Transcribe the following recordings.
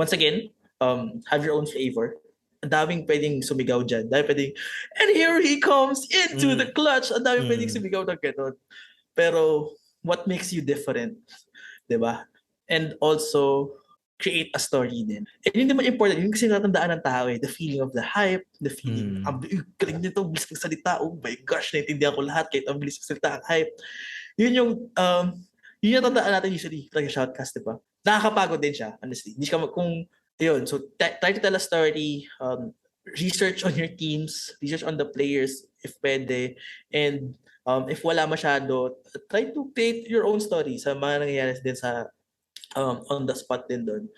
once again, have your own flavor. Ang daming pwedeng sumigaw dyan. Daming pwedeng, and here he comes into the clutch. Ang daming pwedeng sumigaw na gano'n. Pero, what makes you different? Diba? And also, create a story din. And yun naman important, yun kasi natandaan ng tao the feeling of the hype, the feeling, galing nito, bilis ng salita, oh my gosh, naintindihan ko lahat kahit ang bilis ng salita, ang hype. Yun yung natandaan natin usually, like a shoutcast, diba? Nakakapagod din siya, honestly. Hindi ka kung, yun, so try to tell a story, research on your teams, research on the players, if pwede, and if wala masyado, try to create your own story sa mga nangyayari din sa on the spot din doon.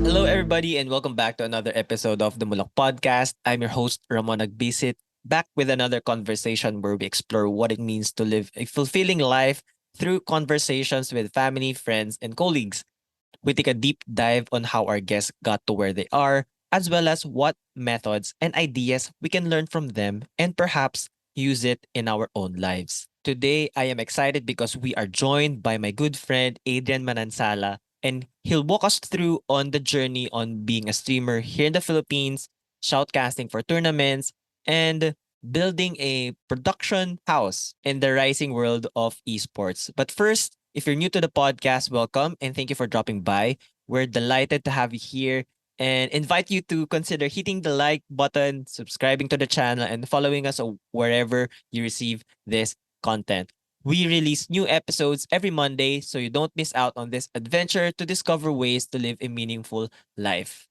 Hello everybody and welcome back to another episode of the Moonlock Podcast. I'm your host, Ramon, back with another conversation where we explore what it means to live a fulfilling life through conversations with family, friends, and colleagues. We take a deep dive on how our guests got to where they are, as well as what methods and ideas we can learn from them and perhaps use it in our own lives. Today, I am excited because we are joined by my good friend Adrian Manansala, and he'll walk us through on the journey on being a streamer here in the Philippines, shoutcasting for tournaments, and building a production house in the rising world of esports. But first, if you're new to the podcast, welcome and thank you for dropping by. We're delighted to have you here and invite you to consider hitting the like button, subscribing to the channel, and following us wherever you receive this content. We release new episodes every Monday, so you don't miss out on this adventure to discover ways to live a meaningful life.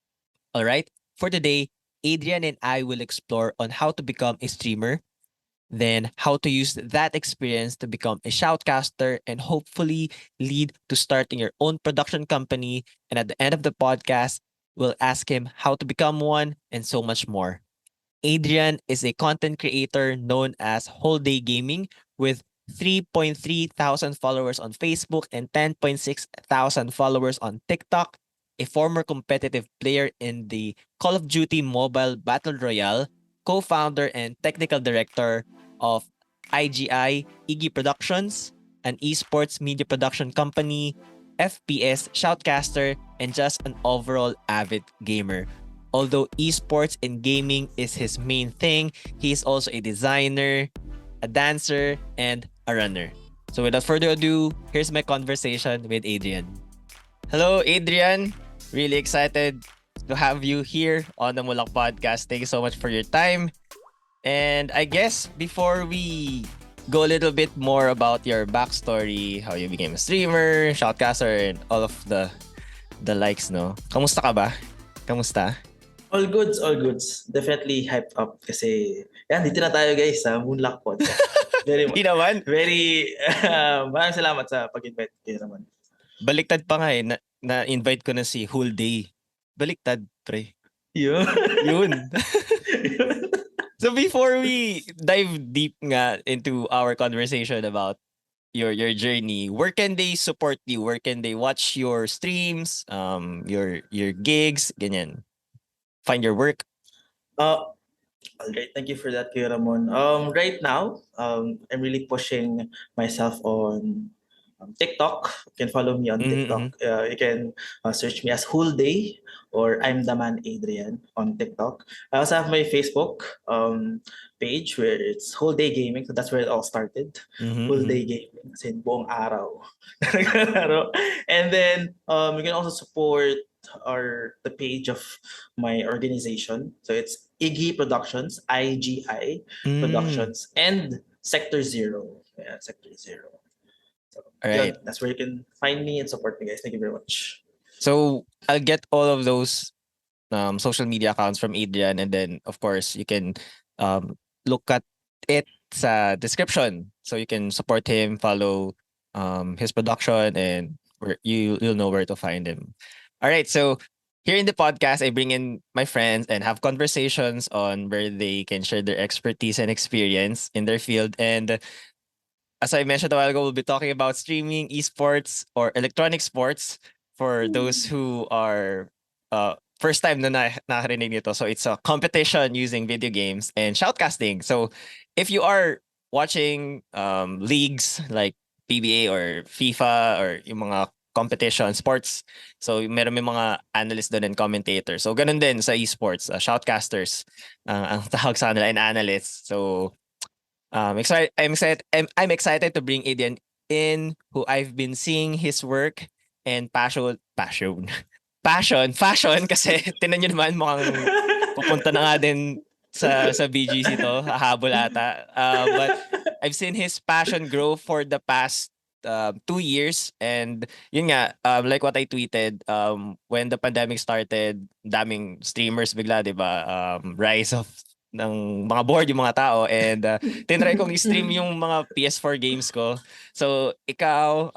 All right, for today, Adrian and I will explore on how to become a streamer, then how to use that experience to become a shoutcaster and hopefully lead to starting your own production company. And at the end of the podcast, we'll ask him how to become one and so much more. Adrian is a content creator known as Whole Day Gaming with 3.3 thousand followers on Facebook and 10.6 thousand followers on TikTok, a former competitive player in the Call of Duty Mobile Battle Royale, co-founder and technical director of IGI Iggy Productions, an esports media production company, FPS Shoutcaster, and just an overall avid gamer. Although esports and gaming is his main thing, he is also a designer, a dancer, and a runner. So without further ado, here's my conversation with Adrian. Hello, Adrian. Really excited to have you here on the Moonlock Podcast. Thank you so much for your time. And I guess before we go a little bit more about your backstory, how you became a streamer, shoutcaster, and all of the likes, no? Kamusta ka ba? Kamusta? All goods, all goods. Definitely hyped up kasi yan, dito na tayo guys sa Moonlock Podcast. Hindi naman. Maraming salamat sa pag-invite kayo naman. Baliktad pa nga na-invite ko na si Whole Day. Baliktad, pre. Yun. So before we dive deep nga into our conversation about your journey, where can they support you? Where can they watch your streams, your gigs, ganyan? Find your work? All right, thank you for that, Kuya Ramon. Right now, I'm really pushing myself on TikTok. You can follow me on TikTok. You can search me as Whole Day or I'm the Man Adrian on TikTok. I also have my Facebook page where it's Whole Day Gaming. So that's where it all started. Whole Day Gaming. As in buong araw. And then you can also support the page of my organization. So it's Iggy Productions, IGI Productions, and Sector Zero. Yeah, Sector Zero. So Alright. that's where you can find me and support me, guys. Thank you very much. So I'll get all of those social media accounts from Adrian, and then of course you can look at it sa description, so you can support him, follow his production, and you'll know where to find him. All right, so here in the podcast, I bring in my friends and have conversations on where they can share their expertise and experience in their field. And as I mentioned a while ago, we'll be talking about streaming, esports, or electronic sports for those who are first time na nakarinig nito. So it's a competition using video games and shoutcasting. So if you are watching leagues like PBA or FIFA or yung mga competition sports. So meron may mga analysts doon and commentators. So ganun din sa esports, shoutcasters ang tawag sa kanila and analysts. So I'm excited to bring Adrian in, who I've been seeing his work and fashion kasi tinan nyo naman mukhang pupunta na nga din sa BGC to, hahabol ata. But I've seen his passion grow for the past 2 years, and yun nga, like what I tweeted, when the pandemic started, daming streamers bigla, 'di ba? Rise of ng mga board yung mga tao, and tinry kong i-stream yung mga PS4 games ko. So ikaw,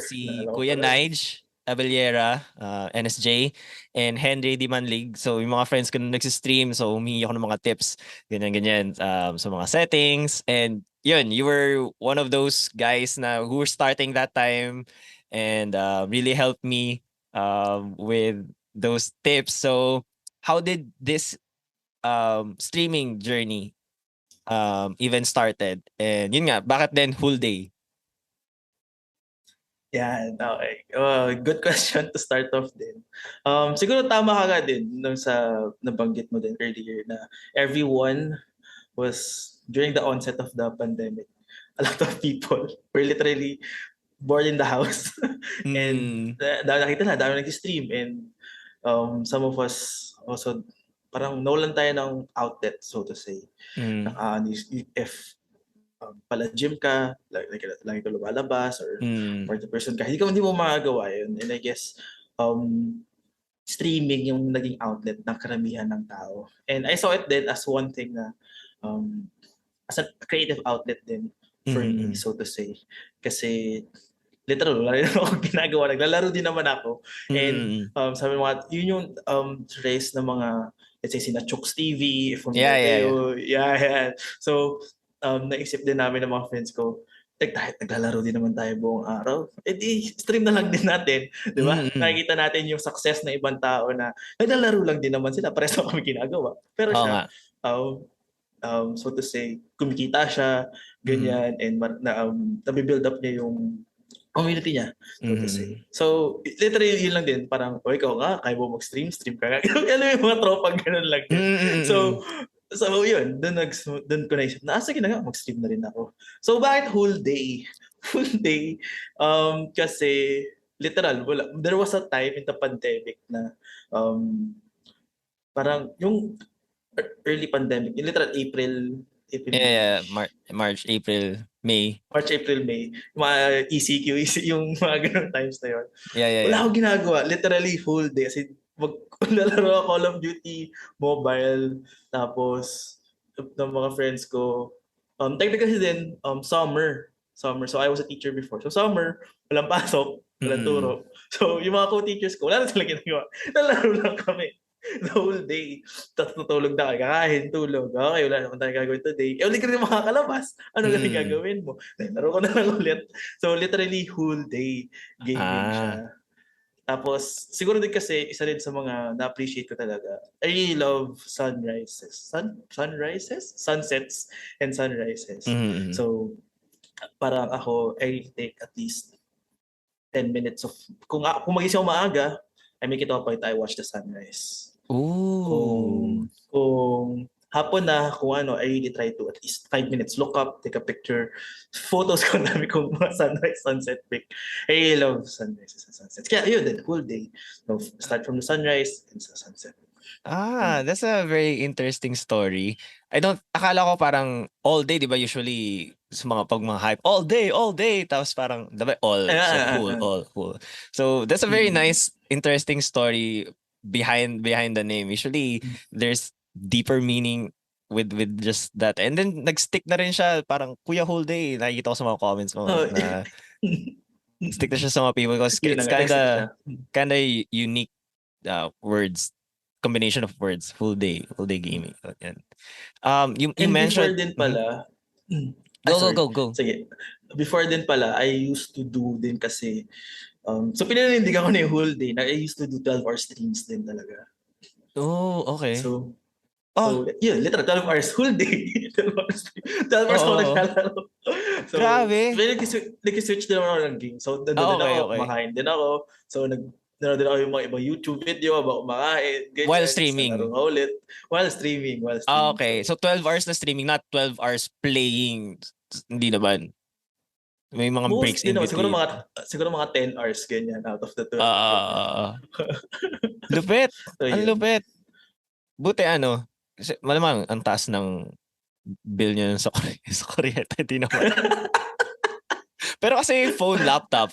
si Kuya Nige Abellera, NSJ, and Henry Di Manlig. So yung mga friends ko na nagsistream, so humingi ako ng mga tips, ganyan, sa mga settings. And yun, you were one of those guys na who were starting that time and really helped me with those tips. So how did this streaming journey even started? And yun nga, bakit then whole day? Yan, okay. Good question to start off din. Siguro tama ka nga din nung sa nabanggit mo din earlier na everyone was during the onset of the pandemic. A lot of people were literally bored in the house. And nakita na, dami nag-stream. And some of us also parang nawalan tayo ng outlet, so to say. If pala gym ka, lagi ka lumalabas or party person ka, hindi mo magagawa yun. And I guess streaming yung naging outlet ng karamihan ng tao. And I saw it then as one thing na as a creative outlet din for me, so to say. Kasi literal, wala rin ako ginagawa. Naglalaro din naman ako. And sabi mo, yun yung race ng mga, let's say, sina Chooks TV, if yeah. So, naisip din namin ng mga friends ko, naglalaro din naman tayo buong araw. Di stream na lang din natin. Di ba? Nakikita natin yung success ng ibang tao na naglalaro lang din naman sila. Pares na kami ginagawa. Pero siya, so to say, kumikita siya, ganyan, and nabibuild up niya yung community niya, so to say. So, literally yun lang din, parang, ikaw nga, kaya mo stream ka nga. Alam mo yung mga tropang ganun lang din. So yun, doon ko naisip na, sige na nga, mag-stream na rin ako. So, bakit whole day? Whole day, kasi, literal, there was a time in the pandemic na, parang, yung early pandemic, yung literal April. March, April, May. March, April, May. Mga ECQ, yung mga ganun times na yun. Yeah. Wala akong ginagawa. Literally, whole day. Kasi maglalaro ako Call of Duty, mobile, tapos ng mga friends ko. Technically din, summer. So I was a teacher before. So summer, walang pasok, walang turo. So yung mga co-teachers ko, wala na silang ginagawa. Nalaro lang kami. The whole day. Tapos tutulog na kayo, kakain, tulog. Okay, wala naman tayo gagawin today. Uli ka rin makakalabas. Ano galing gagawin mo? Laro ko na lang ulit. So literally whole day gaming siya. Tapos siguro din kasi isa rin sa mga na-appreciate ko talaga. I really love sunsets and sunrises. So parang ako, I take at least 10 minutes of, kung magising ako maaga, I make it a point, I watch the sunrise. Kung hapon na, kung ano, I really try to at least 5 minutes look up, take a picture. Photos ko namin kung mga sunrise, sunset pic. I really love sunrises and sunsets. Kaya yun, the whole day. So, start from the sunrise and sa sunset. That's a very interesting story. Akala ko parang all day, di ba usually sa mga hype, all day, tapos parang, di ba all, whole. So that's a very nice, interesting story behind the name. Usually, there's deeper meaning with just that. And then, nag-stick na rin siya, parang, Kuya whole day, nakikita ko sa mga comments mo, na stick na siya sa mga people because it's kinda unique words, combination of words, full day gaming. Yan. You mentioned before din pala, go. Sige. Before din pala, I used to do din kasi, so pinanindigan ko na yung whole day, na I used to do 12-hour streams din talaga. Oh, okay. So, Oh, So, yun, literal, 12 hours, whole day. 12 hours ako oo. naglalaro. So, Grabe. may nag-switch din ako ng game. So, nandun din Okay, ako, okay. kumakain din ako. So, nanonood din ako yung mga ibang YouTube video about kumakain, While ganyan. Tapos nalaro streaming. nga ulit. While streaming. Okay. So 12 hours na streaming, not 12 hours playing. Hindi naman. May mga breaks Most din in naman, between. siguro mga 10 hours ganyan out of the 12. Ganyan. Lupit. So, Ang yun. lupit. Buti ano, kasi malamang ang taas ng bill niyo sa sa kuryente, hindi naman. Pero kasi phone, laptop,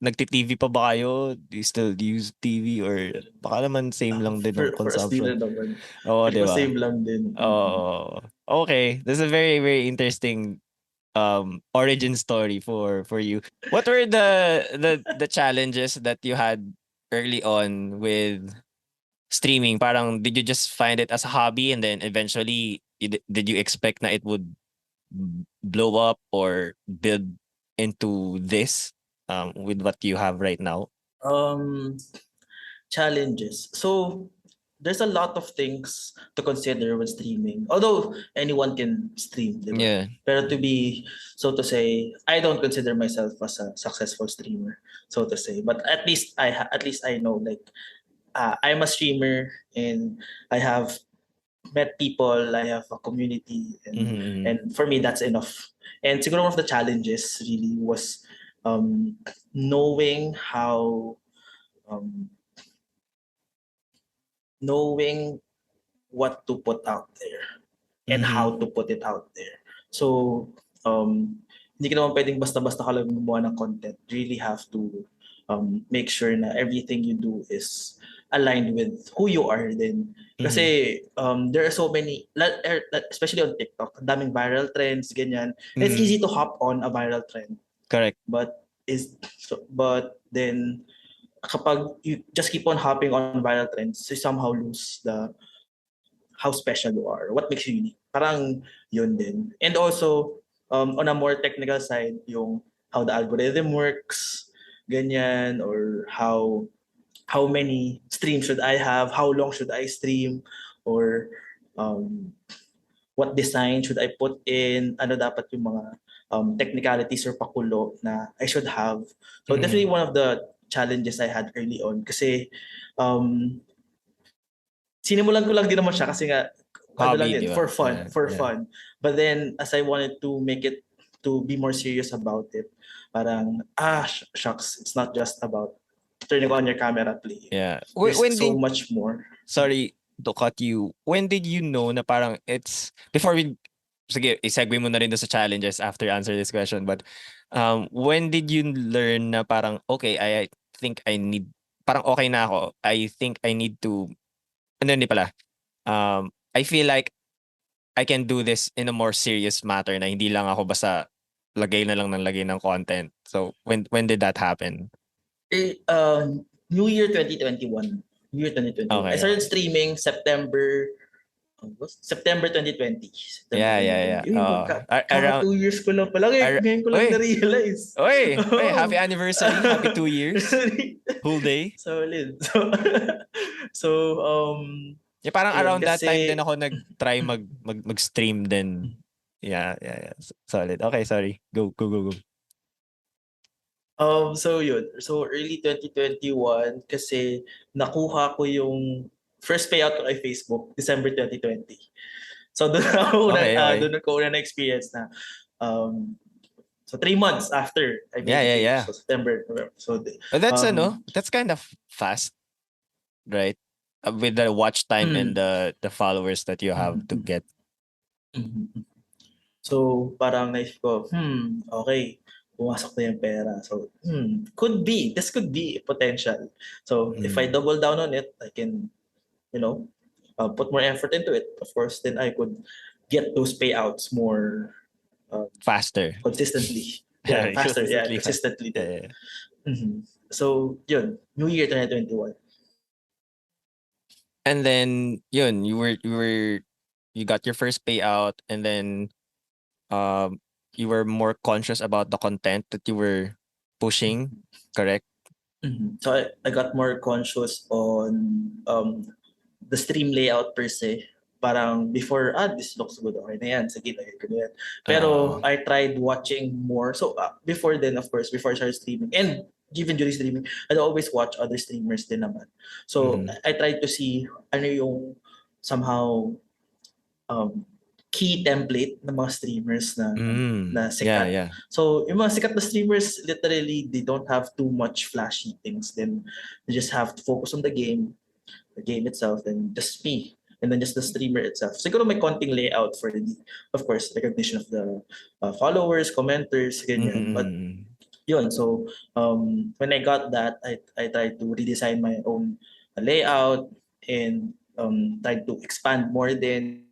nagti-TV pa ba kayo? Do you still use TV or baka naman same lang din ng For us din consumption? naman. Oo, Hindi di ko ba? same lang din. Oo. Okay, that's a very very interesting origin story for you. What were the challenges that you had early on with streaming? Parang did you just find it as a hobby and then eventually did you expect na it would blow up or build into this with what you have right now? Um, Challenges. So there's a lot of things to consider when streaming. Although anyone can stream, di ba? Yeah. Pero to be, so to say, I don't consider myself as a successful streamer, so to say. But at least I know like I'm a streamer and I have met people, I have a community, Mm-hmm. and for me that's enough. And siguro one of the challenges really was knowing how um, knowing what to put out there and Mm-hmm. how to put it out there. So, hindi ka naman pwedeng basta-basta ka lang gumawa ng content. You really have to make sure na everything you do is aligned with who you are then. Kasi there are so many, especially on TikTok, ang daming viral trends, ganyan. And it's easy to hop on a viral trend. Correct. But then kapag you just keep on hopping on viral trends, you somehow lose the how special you are, what makes you unique. Parang yun din. And also, on a more technical side, yung how the algorithm works, ganyan, or how many streams should I have, how long should I stream, or what design should I put in, ano dapat yung mga technicalities or pakulo na I should have. So definitely one of the challenges I had early on kasi sinimulan ko lang din naman siya kasi nga ano lang Hobby, din, di ba? for fun, Yeah. fun. But then as I wanted to make it to be more serious about it, parang shucks, it's not just about turning on your camera play. Yeah. There's so much more. Sorry to cut you. When did you know na parang it's before we sige, i-segue mo na rin doon sa challenges after answer this question, but when did you learn na parang okay, I think I need parang okay na ako. I think I need to hindi pala. I feel like I can do this in a more serious matter na hindi lang ako basta lagay na lang ng lagay ng content. So when did that happen? New Year 2021. New Year 2021. Okay, I started streaming September 2020. Yeah. Kaka 2 years ko lang pala. Ngayon ko lang na-realize. Oy, happy anniversary. Happy 2 years. Whole day. Solid. So, yeah, parang yun, around that kasi, time din ako nag-try mag-stream din. Yeah. Solid. Okay, sorry. Go. So yun. So early 2021 kasi nakuha ko yung first payout ko kay Facebook December 2020. So doon doon ko na experience na so 3 months after I made the game. So September, November. So that's kind of fast, right? With the watch time and the followers that you have to get. So parang naisip ko, okay, pumasok na yung pera. So, this could be potential. So, if I double down on it, I can, put more effort into it. Of course, then I could get those payouts more faster. Consistently. Yeah, faster. Consistently. Yeah. So, yun, New Year 2021. And then, yun, you got your first payout and then you were more conscious about the content that you were pushing, correct? So I got more conscious on the stream layout per se. Parang before, this looks good, okay na yan, sige, lagay ko na yan. Pero I tried watching more. So before then, of course, before I started streaming, and even during streaming, I'd always watch other streamers din naman. So I tried to see ano yung somehow key template ng mga streamers na sikat. Yeah. So yung mga sikat na streamers, literally, they don't have too much flashy things. Then they just have to focus on the game itself, and just me. And then just the streamer itself. Siguro may konting layout for the, of course, recognition of the followers, commenters, ganyan. But yun, so when I got that, I tried to redesign my own layout and tried to expand more then,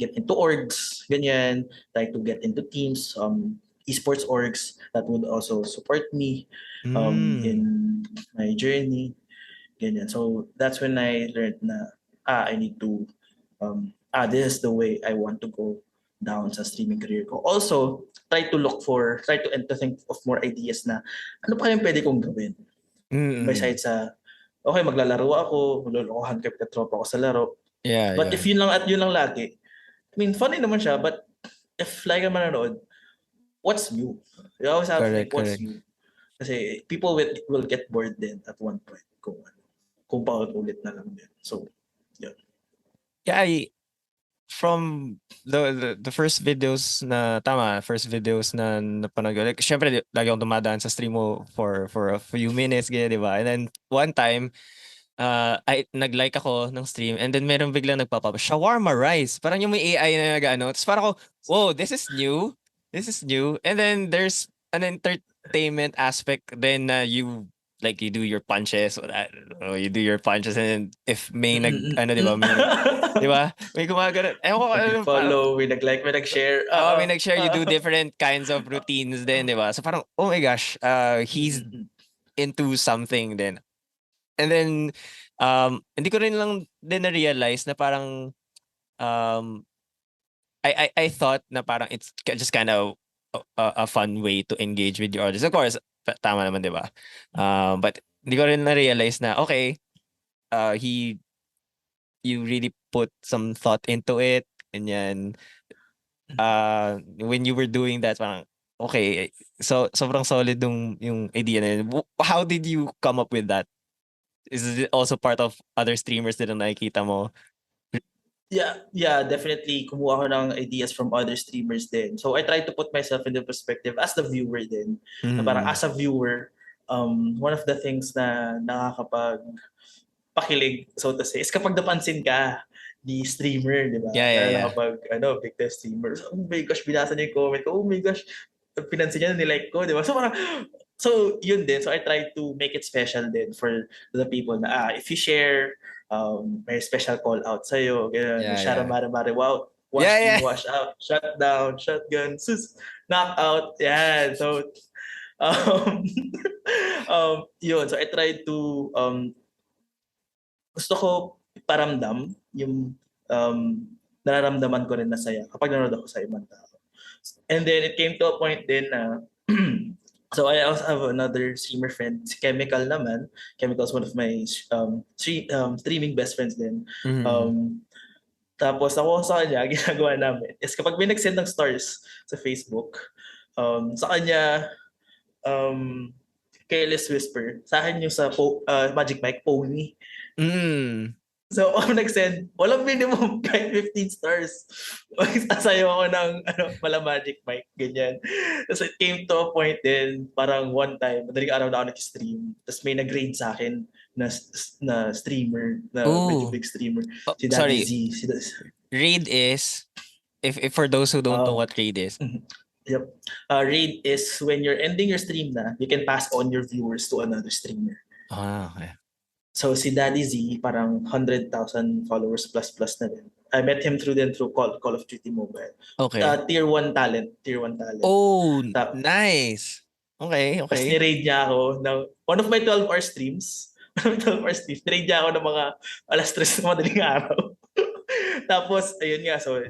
get into orgs, ganyan, try to get into teams, esports orgs that would also support me in my journey, ganyan. So that's when I learned na I need to this is the way I want to go down sa streaming career ko. Also, try to think of more ideas na ano pa yung pwede kong gawin. Besides okay, maglalaro ako, maglolokohan ko yung tropa ko sa laro. But if yun lang at yun lang lagi, I mean, funny naman siya, but if like naman nanonood, what's new? You always have to think, what's new? Kasi people will get bored then at one point kung paulit-ulit na lang din. So, yeah. Yeah, from the first videos na napanood ko, like syempre lagi akong dumadaan sa stream mo for a few minutes, ganyan, di ba? And then one time nag-like ako ng stream, and then meron biglang nagpapa shawarma rice, parang yung may AI na nag-ano, tapos parang ako, whoa, this is new, and then there's an entertainment aspect then you do your punches, you do your punches, and then if may di ba, may gumagano, follow, may nag-like, may nag-share. May nag-share, you do different kinds of routines then, di ba? So parang, oh my gosh, he's into something then. And then, hindi ko rin lang din na-realize na parang, I thought na parang it's just kind of a fun way to engage with your audience. Of course, tama naman, di ba? But hindi ko rin na-realize na, okay, you really put some thought into it, and then, when you were doing that, parang, okay, so sobrang solid yung idea na yun. How did you come up with that? Is it also part of other streamers din na nakikita mo? Yeah, definitely. Kumuha ko ng ideas from other streamers din. So I try to put myself in the perspective as the viewer din. Na parang as a viewer, one of the things na nakakapagpakilig, so to say, is kapag napansin ka ni streamer, di ba? Yeah. Kapag, big time streamer, oh my gosh, binasa niya yung comment ko, oh my gosh, pinansin niya, nilike ko, di ba? So yun din. So I try to make it special din for the people na, if you share, may special call out sa'yo. Shara mare wow. Wash in, wash out. Shut down, shotgun, sus, knock out. Yan. So, yun. So I tried to, gusto ko paramdam yung nararamdaman ko rin na saya kapag nanonood ako sa ibang tao. And then it came to a point din na so I also have another streamer friend, si Chemical naman. Chemical is one of my streaming best friends din. Tapos ako sa kanya, ginagawa namin is kapag may nag-send ng stars sa Facebook, sa kanya, Careless Whisper, sa akin yung sa Magic Mike, Pony. So, ako nag-send, walang minimum kahit 15 stars. Sasayaw ako ng mala Magic Mike, ganyan. So, it came to a point din, parang one time, madaling araw na ako nag-stream, tapos may nag-grade sa akin na streamer, na medyo big streamer. Si Daddy Z. Raid is, if for those who don't know what raid is. Yep. Raid is when you're ending your stream na, you can pass on your viewers to another streamer. Okay. So si Daddy Z, parang 100,000 followers plus na din. I met him through Call of Duty Mobile. Okay. Tier 1 talent. Oh, nice. Okay. Tapos ni-raid niya ako ng one of my 12-hour streams. Ni-raid niya ako ng mga alas 3 na madaling araw. Tapos, ayun nga, so,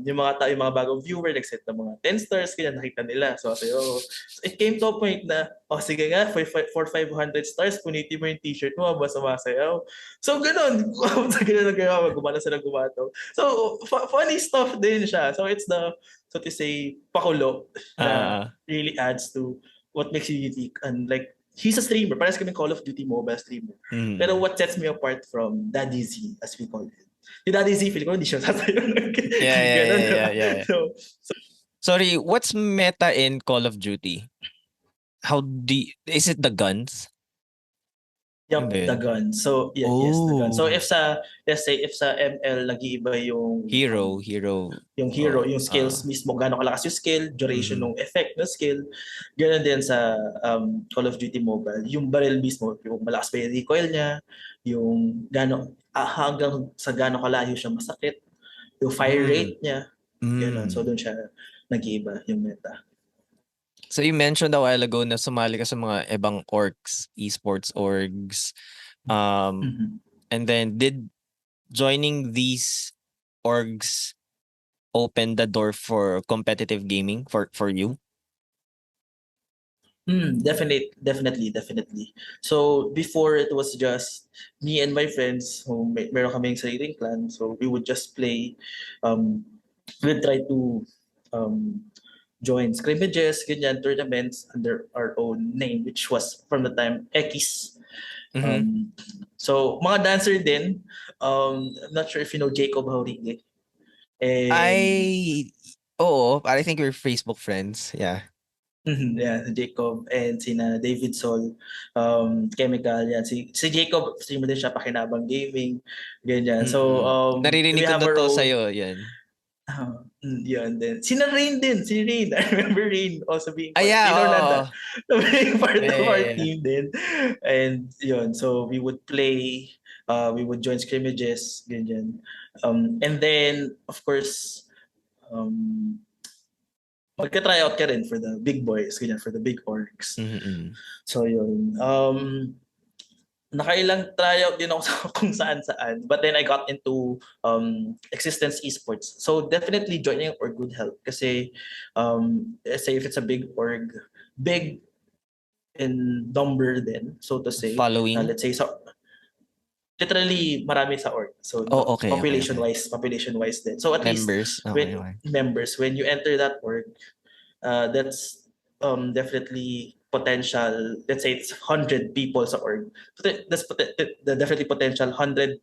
yung mga bagong viewer, nag-set ng mga 10 stars, kaya nakita nila. So, sayo, so, it came to a point na, sige nga, for 500 stars, punitin mo yung t-shirt mo, basta masayaw. So, ganun. So, ganun na gano'n, gumana sila gumato. So, funny stuff din siya. So, it's the, so to say, pakulo na Ah, really adds to what makes you unique. And like, he's a streamer. Parang kami Call of Duty mobile streamer. Pero mm. what sets me apart from Daddy Z, as we call him, yung Daddy Z, feeling ko hindi siya sasayo. Yeah, yeah, Ganun. yeah, yeah, yeah, yeah. So, Sorry, what's meta in Call of Duty? Is it the guns? Yun ba yup, the yun? gun. So, yes, the gun. So, Oh, let's say, if sa ML, nag-iiba hero. yung hero, Oh, yung skills mismo, gano'ng kalakas yung skill, duration mhm. ng effect ng skill. Ganun din sa Call of Duty Mobile. Yung barrel mismo, yung malakas pa yung recoil niya, yung hanggang sa gano'ng kalayo siya masakit, yung fire Mm, rate niya, gano'n. So, mm. doon siya nag-iiba yung meta. So you mentioned a while ago na sumali ka sa mga ibang orgs, esports orgs. Um, Mhm. and then did joining these orgs open the door for competitive gaming for you? Definitely. So before, it was just me and my friends who meron kaming sariling clan. So we would just play. We'd try to um, join scrimmages, ganyan, tournaments under our own name, which was from the time Ekis. Mhm. So mga dancer din. I'm not sure if you know Jacob Haurige. And I I think we're Facebook friends. Yeah. yeah, si Jacob and sina David Sol, Chemical, yan. Si Jacob, streamer din siya, Pakinabang Gaming, ganyan. So, Mm. we Naririnig ko have na our 'to own, sa'yo, 'yan. yun din. Sina Rain din, si Rain. I remember Rain also being Ah, part, yeah, Rain oo. Orlando, being part Yeah, of yeah, our yeah. team din. And yun, so we would play, we would join scrimmages, ganyan. And then, of course, um, magka-tryout ka rin for the big boys, ganyan, for the big orgs. Mhm, mm. So yun. Nakailang tryout din ako sa kung saan-saan. But then I got into Existence Esports. So definitely joining an org would help. Kasi let's say if it's a big org, big in number din, so to say. Following? Let's say, so literally marami sa org. So Oh, okay, okay, okay. population-wise din. So at least Members? Okay, when okay. members, when you enter that org, that's definitely potential. Let's say it's 100 people sa org. So that's definitely potential 100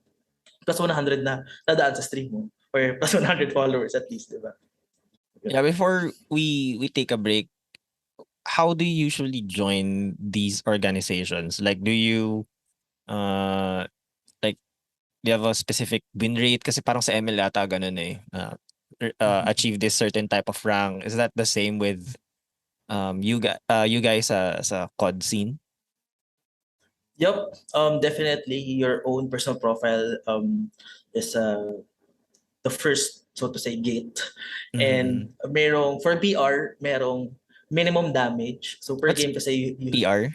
plus 100 na nadaan sa stream mo, or plus 100 followers at least, di ba? Yeah, before we take a break, how do you usually join these organizations? Like, do you uh like do you have a specific win rate? Kasi parang sa ML ata ganun eh. Mhm. Achieve this certain type of rank. Is that the same with you guys sa COD scene? Yup, definitely your own personal profile is the first, so to say, gate. Mm-hmm. And merong, for BR, merong minimum damage. So per What's game kasi PR?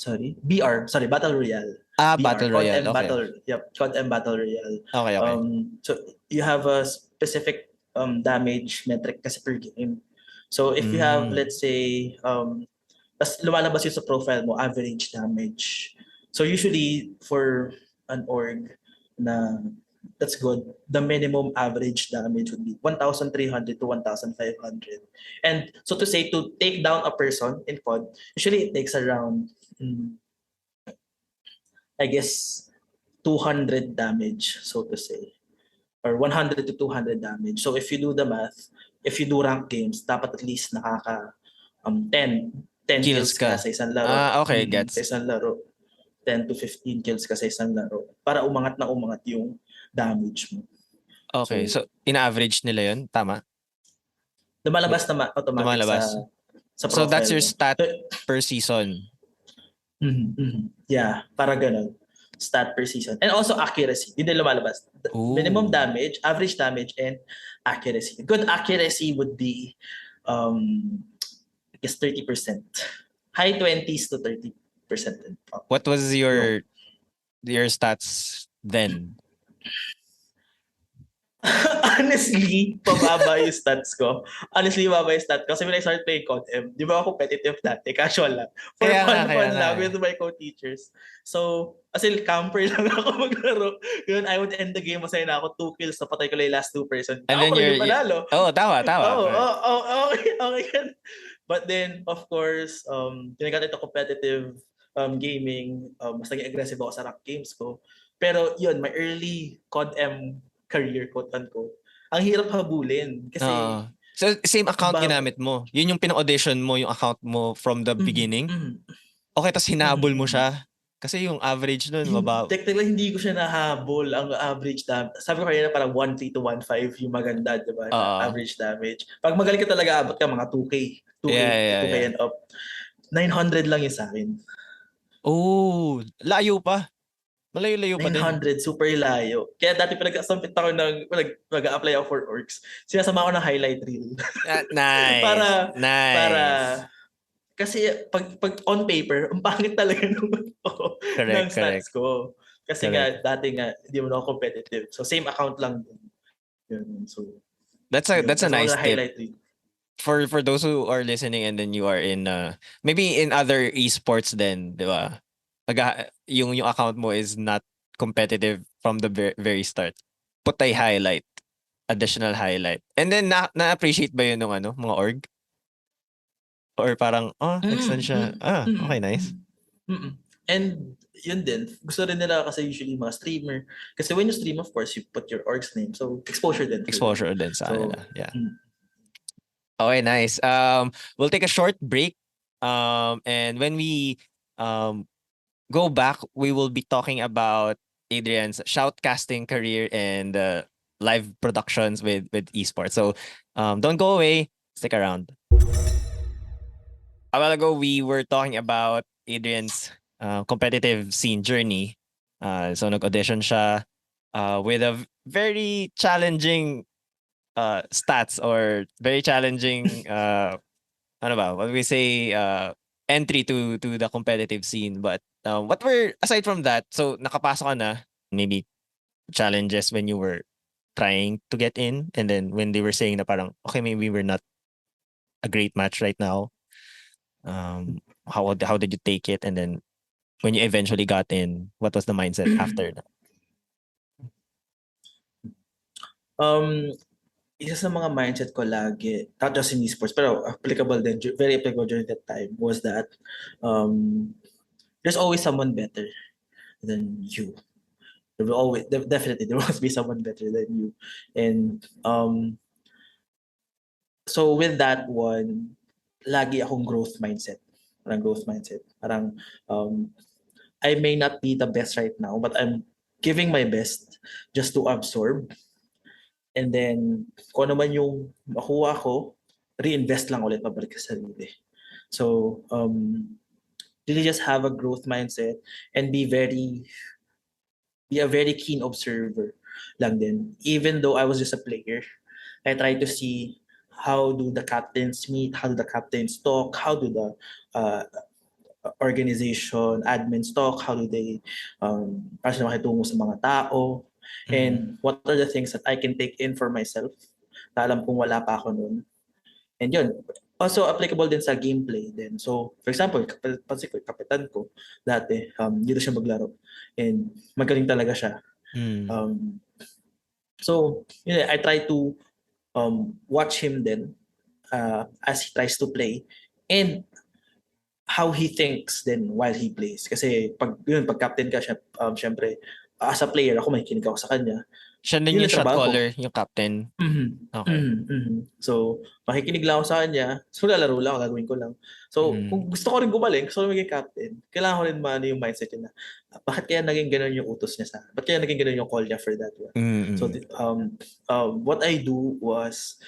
sorry, Battle Royale. BR, Battle COD Royale. M Okay. Battle, yep, COD M Battle Royale. Okay, okay. So you have a specific damage metric kasi per game. So if you have, Mm. let's say, tas lumalabas yun sa profile mo, average damage. So usually for an org na that's good, the minimum average damage would be 1,300 to 1,500. And so to say, to take down a person in COD, usually it takes around, mm, I guess, 200 damage, so to say, or 100 to 200 damage. So if you do the math, if you do rank games, dapat at least nakaka 10 Kills kills ka ka. sa isang laro. Okay, Sa gets. isang laro. 10 to 15 kills ka sa isang laro para umangat na umangat yung damage mo. Okay, So, so ina-average nila 'yun, tama? lumalabas na automatic Lumalabas. sa So that's profile your mo. stat So, per season. yeah, para ganun. Stat per season. And also accuracy. Yun din lumalabas. Minimum Ooh. damage, average damage, and accuracy. Good accuracy would be, I guess, 30%. High 20s to 30%. What was Yung your stats then? Honestly, pababa yung stats ko. Kasi when I started playing COD-M, di ba ako competitive dati, casual lang. For Kaya fun nga lang eh. with my co-teachers. So, as in, camper lang ako maglaro. Yun, I would end the game, masaya na ako, 2 kills, napatay ko lang yung last 2 person. And Ako then pa rin yung panalo. oh, tama. Oh, okay, okay yan. But then, of course, tinagat ito competitive gaming, mas naging aggressive ako sa rank games ko. Pero yun, my early COD-M career, quote-unquote, ang hirap habulin. Kasi, Oo. So, same account ba, ginamit mo. Yun yung pina-audition mo, yung account mo from the mm, beginning. mm, Okay, tas mm, hinabol mo mm. siya. Kasi yung average nun, mababa. Technically, hindi ko siya nahabol. Ang average damage, sabi ko kanina parang 1-3 to 1-5 yung maganda, di ba, na Oo. average damage. Pag magaling ka talaga, abot ka mga 2K, 2K, Yeah. 2K and up. 900 lang yun sa akin. Oh, layo pa. Malayo-layo pa din. 900, super layo. Kaya dati pinag-sumpit ako nag-a-apply ako for orgs. Sinasama ko ng highlight reel. Nice. para, para, Nice. kasi pag on paper, ang pangit talaga naman ko ng Correct. stats ko. Kasi nga, Correct. dati nga, hindi mo na ako competitive. So, same account lang din. Yun. So, That's yun. a Kasama ko nice ng tip. highlight reel. For those who are listening and then you are in maybe in other esports then, 'di ba? Yung account mo is not competitive from the very start. Put a highlight, additional highlight. And then na-appreciate ba yun ng mga org? Or parang nag-stand siya. Okay, nice. And yun din, gusto rin nila kasi usually mga streamer. Kasi when you stream, of course, you put your org's name. So, exposure din for them. Exposure din sa So, kanila. Yeah. Okay, nice. We'll take a short break. And when we go back, we will be talking about Adrian's shoutcasting career and live productions with esports. So don't go away. Stick around. A while ago, we were talking about Adrian's competitive scene journey. So nag-audition siya with a very challenging stats or very challenging ano ba, what we say entry to the competitive scene. But what were aside from that, so nakapasok ka na, maybe challenges when you were trying to get in, and then when they were saying na parang okay, maybe we're not a great match right now. How did you take it, and then when you eventually got in, what was the mindset after that? Isa sa mga mindset ko lagi, not just in esports, pero applicable din, very applicable during that time, was that there's always someone better than you. There will always, definitely, there must be someone better than you. And so with that one, lagi akong growth mindset. Parang I may not be the best right now, but I'm giving my best just to absorb. And then, kung ano man yung makuha ko, reinvest lang ulit pabalik sa sarili. So, really just have a growth mindset and be a very keen observer lang din. Even though I was just a player, I try to see how do the captains meet, how do the captains talk, how do the organization, admins talk, how do they para sila makitungo sa mga tao, and what are the things that I can take in for myself na alam kong wala pa ako noon. And yun, also applicable din sa gameplay din. So, for example, pansin ko, kapitan ko, dati, dito siya maglaro. And magaling talaga siya. So, yun, I try to watch him then as he tries to play. And how he thinks then while he plays. Kasi pag captain ka, syempre, as a player, ako makikinig ako sa kanya. Siya din Yun yung ang shot trabaho ko. caller, yung captain. Okay. So, makikinig lang ako sa kanya. So, lalaro lang, gagawin ko lang. So, kung gusto ko rin gumaling, gusto ko rin maging captain, kailangan ko rin maano yung mindset yun na, bakit kaya naging ganun yung utos niya sa, bakit kaya naging ganun yung call niya for that one. So, what I do was,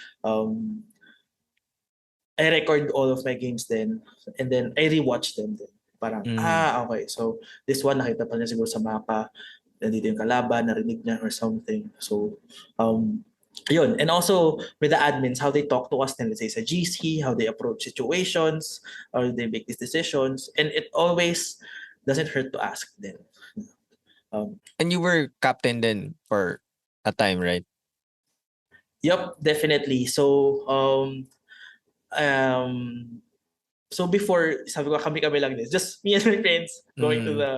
I record all of my games then, and then I rewatch them then. Parang, okay. So, this one, nakita pa niya siguro sa mapa, nandito yung kalaban, narinig niya or something. So, yun. And also, with the admins, how they talk to us, then let's say sa GC, how they approach situations, how they make these decisions. And it always doesn't hurt to ask them. And you were captain then for a time, right? Yep, definitely. Um, so before, sabi ko kami lang din. Just me and my friends going to Mm. the,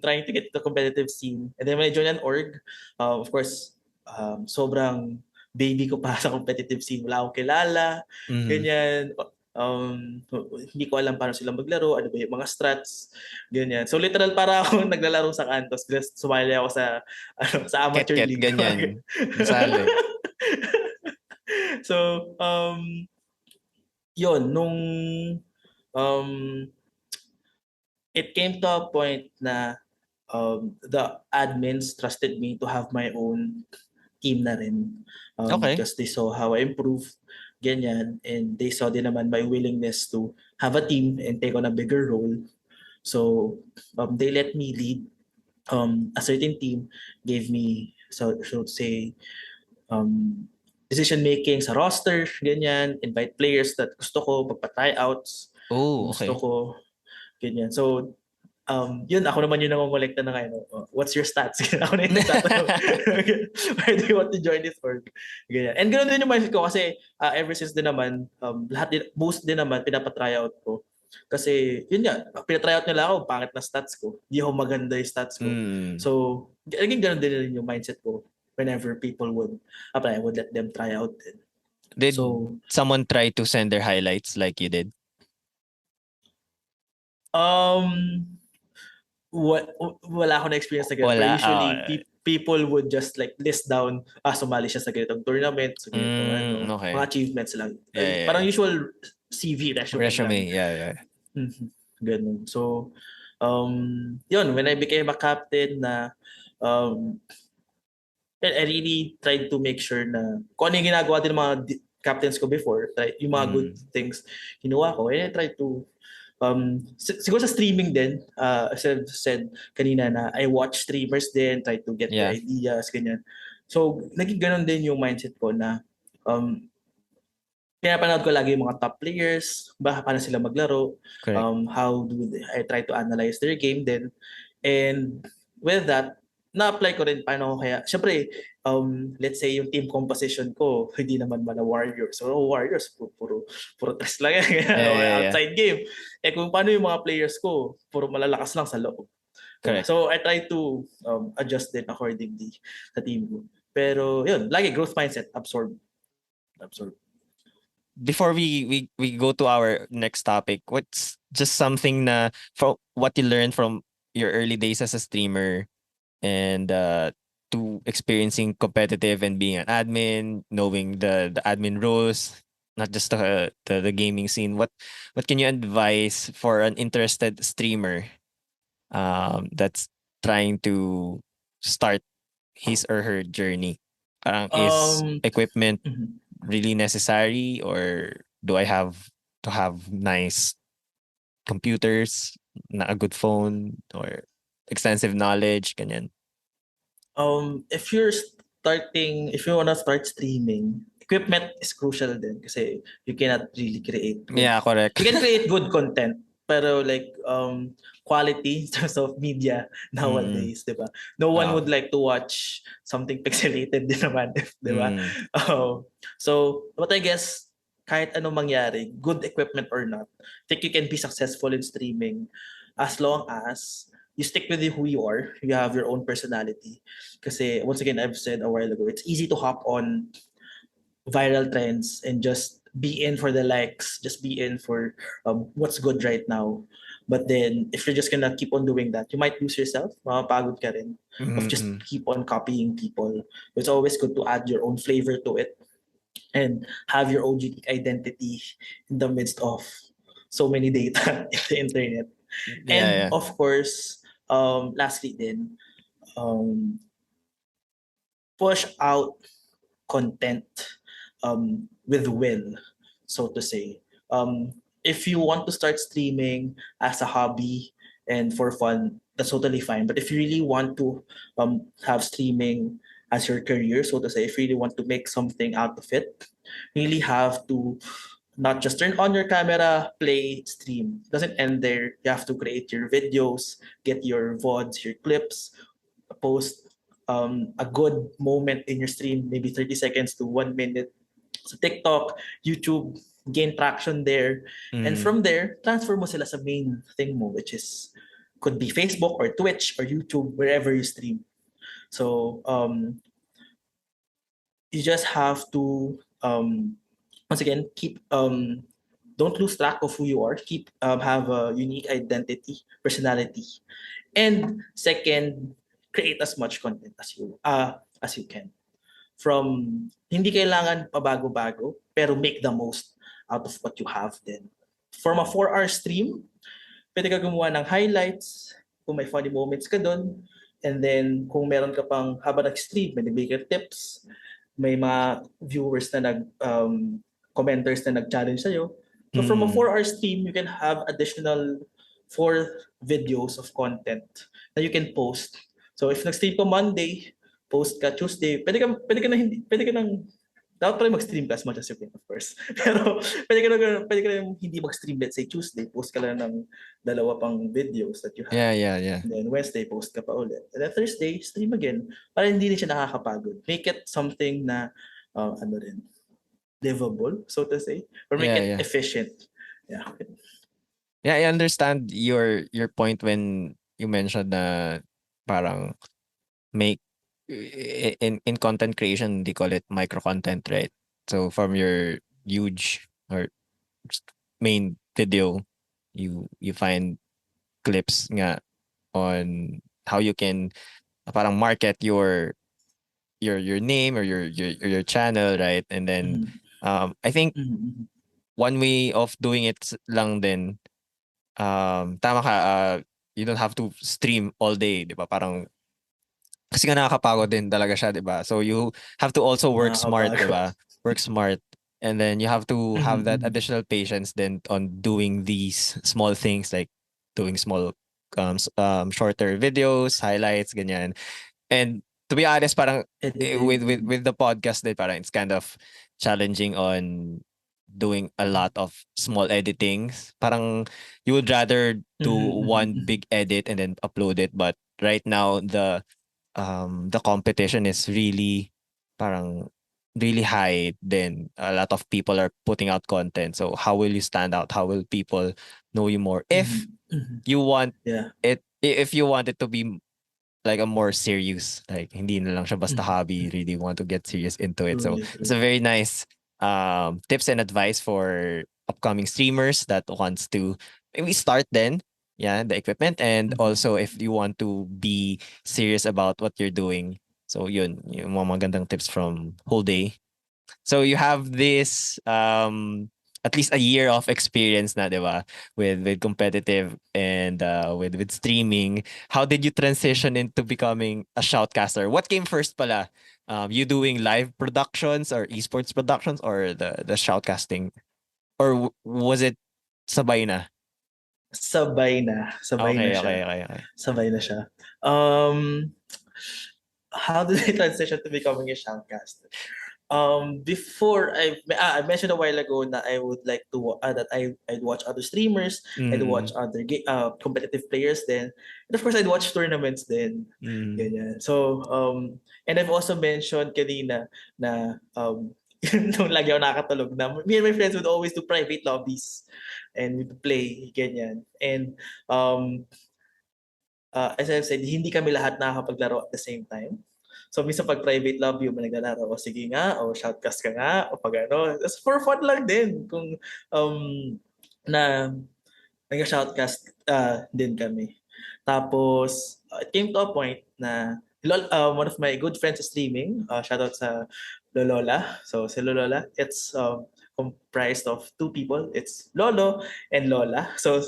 trying to get the competitive scene. And then when I joined an org, of course, sobrang baby ko pa sa competitive scene. Wala akong kilala, Mhm. ganyan. Hindi ko alam paano sila maglaro, ano ba yung mga strats, ganyan. So literal para ako naglalaro sa kantos. Just sumali ako sa, sa amateur Ket-ket, league. ganyan. Nasali. So, yun, nung um, it came to a point na the admins trusted me to have my own team na rin. Okay. Because they saw how I improved, ganyan, and they saw din naman my willingness to have a team and take on a bigger role. So, they let me lead a certain team, gave me, so to say, um, decision making sa roster, ganyan, invite players that gusto ko, pagpa-tryouts, Oh, kung gusto okay. ko, ganyan. So, yun, ako naman yung nangongolekta ng ano, what's your stats? Ako na yung nagtatanong. Why do you want to join this org? Ganyan. And ganoon din yung mindset ko kasi ever since din naman, lahat din, most din naman, pinapa-tryout ko. Kasi, yun nga, pinatryout nila ako, pangit na stats ko. Hindi ako maganda yung stats ko. Mm. So, naging ganoon din yung mindset ko whenever people would apply, I would let them try out. Did So, someone try to send their highlights like you did? um, wala akong experience na ganun. Pero Wala. usually, people would just like list down, sumali siya sa ganitong tournament, sa ganitong ano, mga Okay. achievements lang. Yeah, yeah, Parang yeah. usual CV, resume lang. Resume, yeah. Mhm. Ganun. So, yun, when I became a captain na, um, I really tried to make sure na kung ano yung ginagawa din ng mga captains ko before, yung mga good Mm. things, kinuha ko. And I tried to siguro sa streaming din, as I've said kanina na I watch streamers din, try to get their Yeah. ideas, ganyan. So, naging ganun din yung mindset ko na um, pinapanood ko lagi yung mga top players, paano sila maglaro, Correct. how do they, I try to analyze their game din. And with that, na-apply ko rin paano kaya, syempre, let's say yung team composition ko, hindi naman mala Warriors. So, Warriors, puro tres lang yan, Yeah. outside game. Eh kung paano yung mga players ko, puro malalakas lang sa loob. Diba? Correct. So, I try to adjust din accordingly sa team ko. Pero, yun, lagi growth mindset, absorb. Before we go to our next topic, what's just something na from what you learned from your early days as a streamer and to experiencing competitive and being an admin, knowing the admin roles, not just the gaming scene. What can you advise for an interested streamer that's trying to start his or her journey? Is equipment Mhm. really necessary, or do I have to have nice computers, a good phone, or extensive knowledge, ganyan? If you wanna start streaming, equipment is crucial din kasi you cannot really create good. Yeah, correct. You can create good content, pero like quality in terms of media Mm. nowadays, 'di ba? No one Oo. would like to watch something pixelated din naman, 'di ba? Mm. So, what I guess kahit anong mangyari, good equipment or not, I think you can be successful in streaming as long as you stick with who you are, you have your own personality. Kasi once again, I've said a while ago, it's easy to hop on viral trends and just be in for the likes, just be in for what's good right now. But then, if you're just gonna keep on doing that, you might lose yourself. Mapapagod ka rin of just Mm. keep on copying people. It's always good to add your own flavor to it and have your own unique identity in the midst of so many data in the internet. And Yeah. of course, lastly then, um, push out content with will, so to say. If you want to start streaming as a hobby and for fun, that's totally fine. But if you really want to have streaming as your career, so to say, if you really want to make something out of it, you really have to not just turn on your camera, play, stream. Doesn't end there. You have to create your videos, get your VODs, your clips, post. a good moment in your stream, maybe 30 seconds to 1 minute. So TikTok, YouTube, gain traction there. And Mm. from there, transfer mo sila sa main thing mo, which is could be Facebook or Twitch or YouTube, wherever you stream. So you just have to once again keep don't lose track of who you are. Keep have a unique identity, personality, and second, create as much content as you can. From hindi kailangan pabago-bago, pero make the most out of what you have then. From a 4-hour stream, pwede ka gumawa ng highlights, kung may funny moments ka doon, and then kung meron ka pang habang nag-stream, may bigay tips, may mga viewers na commenters na nag-challenge sa'yo. So from a 4-hour stream, you can have additional 4 videos of content na you can post. So if nag-stream ka Monday, post ka Tuesday, pwede ka nang dapat pa rin mag-stream ka as much as you can, of course. Pero pwede ka nang hindi mag-stream, let's say Tuesday, post ka lang ng 2 pang videos that you have. Yeah. And then Wednesday, post ka pa ulit. And then Thursday, stream again. Para hindi rin siya nakakapagod. Make it something na, livable, so to say. Or make it efficient. Yeah. Yeah, I understand your point when you mentioned na parang make in content creation they call it micro content, right? So from your huge or main video, you find clips nga on how you can parang market your name or your channel, right? And then I think one way of doing it lang din, tama ka, you don't have to stream all day, di ba? Parang kasi nga nakakapagod din talaga siya, di ba? So you have to also work smart, di ba? Work smart. And then you have to have that additional patience then on doing these small things like doing small shorter videos, highlights, ganyan. And to be honest, parang with the podcast din, parang it's kind of challenging on doing a lot of small editings. Parang you would rather do one big edit and then upload it. But right now the competition is really parang really high. Then a lot of people are putting out content. So how will you stand out? How will people know you more? If you want it, if you want it to be like a more serious, like hindi na lang siya basta hobby, really want to get serious into it. So it's a very nice tips and advice for upcoming streamers that wants to maybe start then, the equipment, and also if you want to be serious about what you're doing. So yun, yung mga magandang tips from Whole Day. So you have this at least a year of experience na, di ba? With competitive and with streaming. How did you transition into becoming a shoutcaster? What came first pala? You doing live productions or esports productions or the shoutcasting? Or was it sabay na? Sabay na siya. Okay. Sabay na siya. How did I transition to becoming a shoutcaster? Before I mentioned a while ago that I would like to that I'd watch other streamers, I'd watch other competitive players then, and of course I'd watch tournaments then. Ganyan. So and I've also mentioned kanina na nung lagi ako nakakatulog na me and my friends would always do private lobbies and we would play ganyan. And as I've said, hindi kami lahat nakakapaglaro at the same time. So, minsan pag private lobby, yung naglalaro, o sige nga, o shoutcast ka nga, o pag ano. That's for fun lang din. Kung na nag-shoutcast din kami. Tapos, it came to a point na one of my good friends is streaming. Shoutout sa Lolola. So, si Lolola, it's comprised of 2 people. It's Lolo and Lola. So,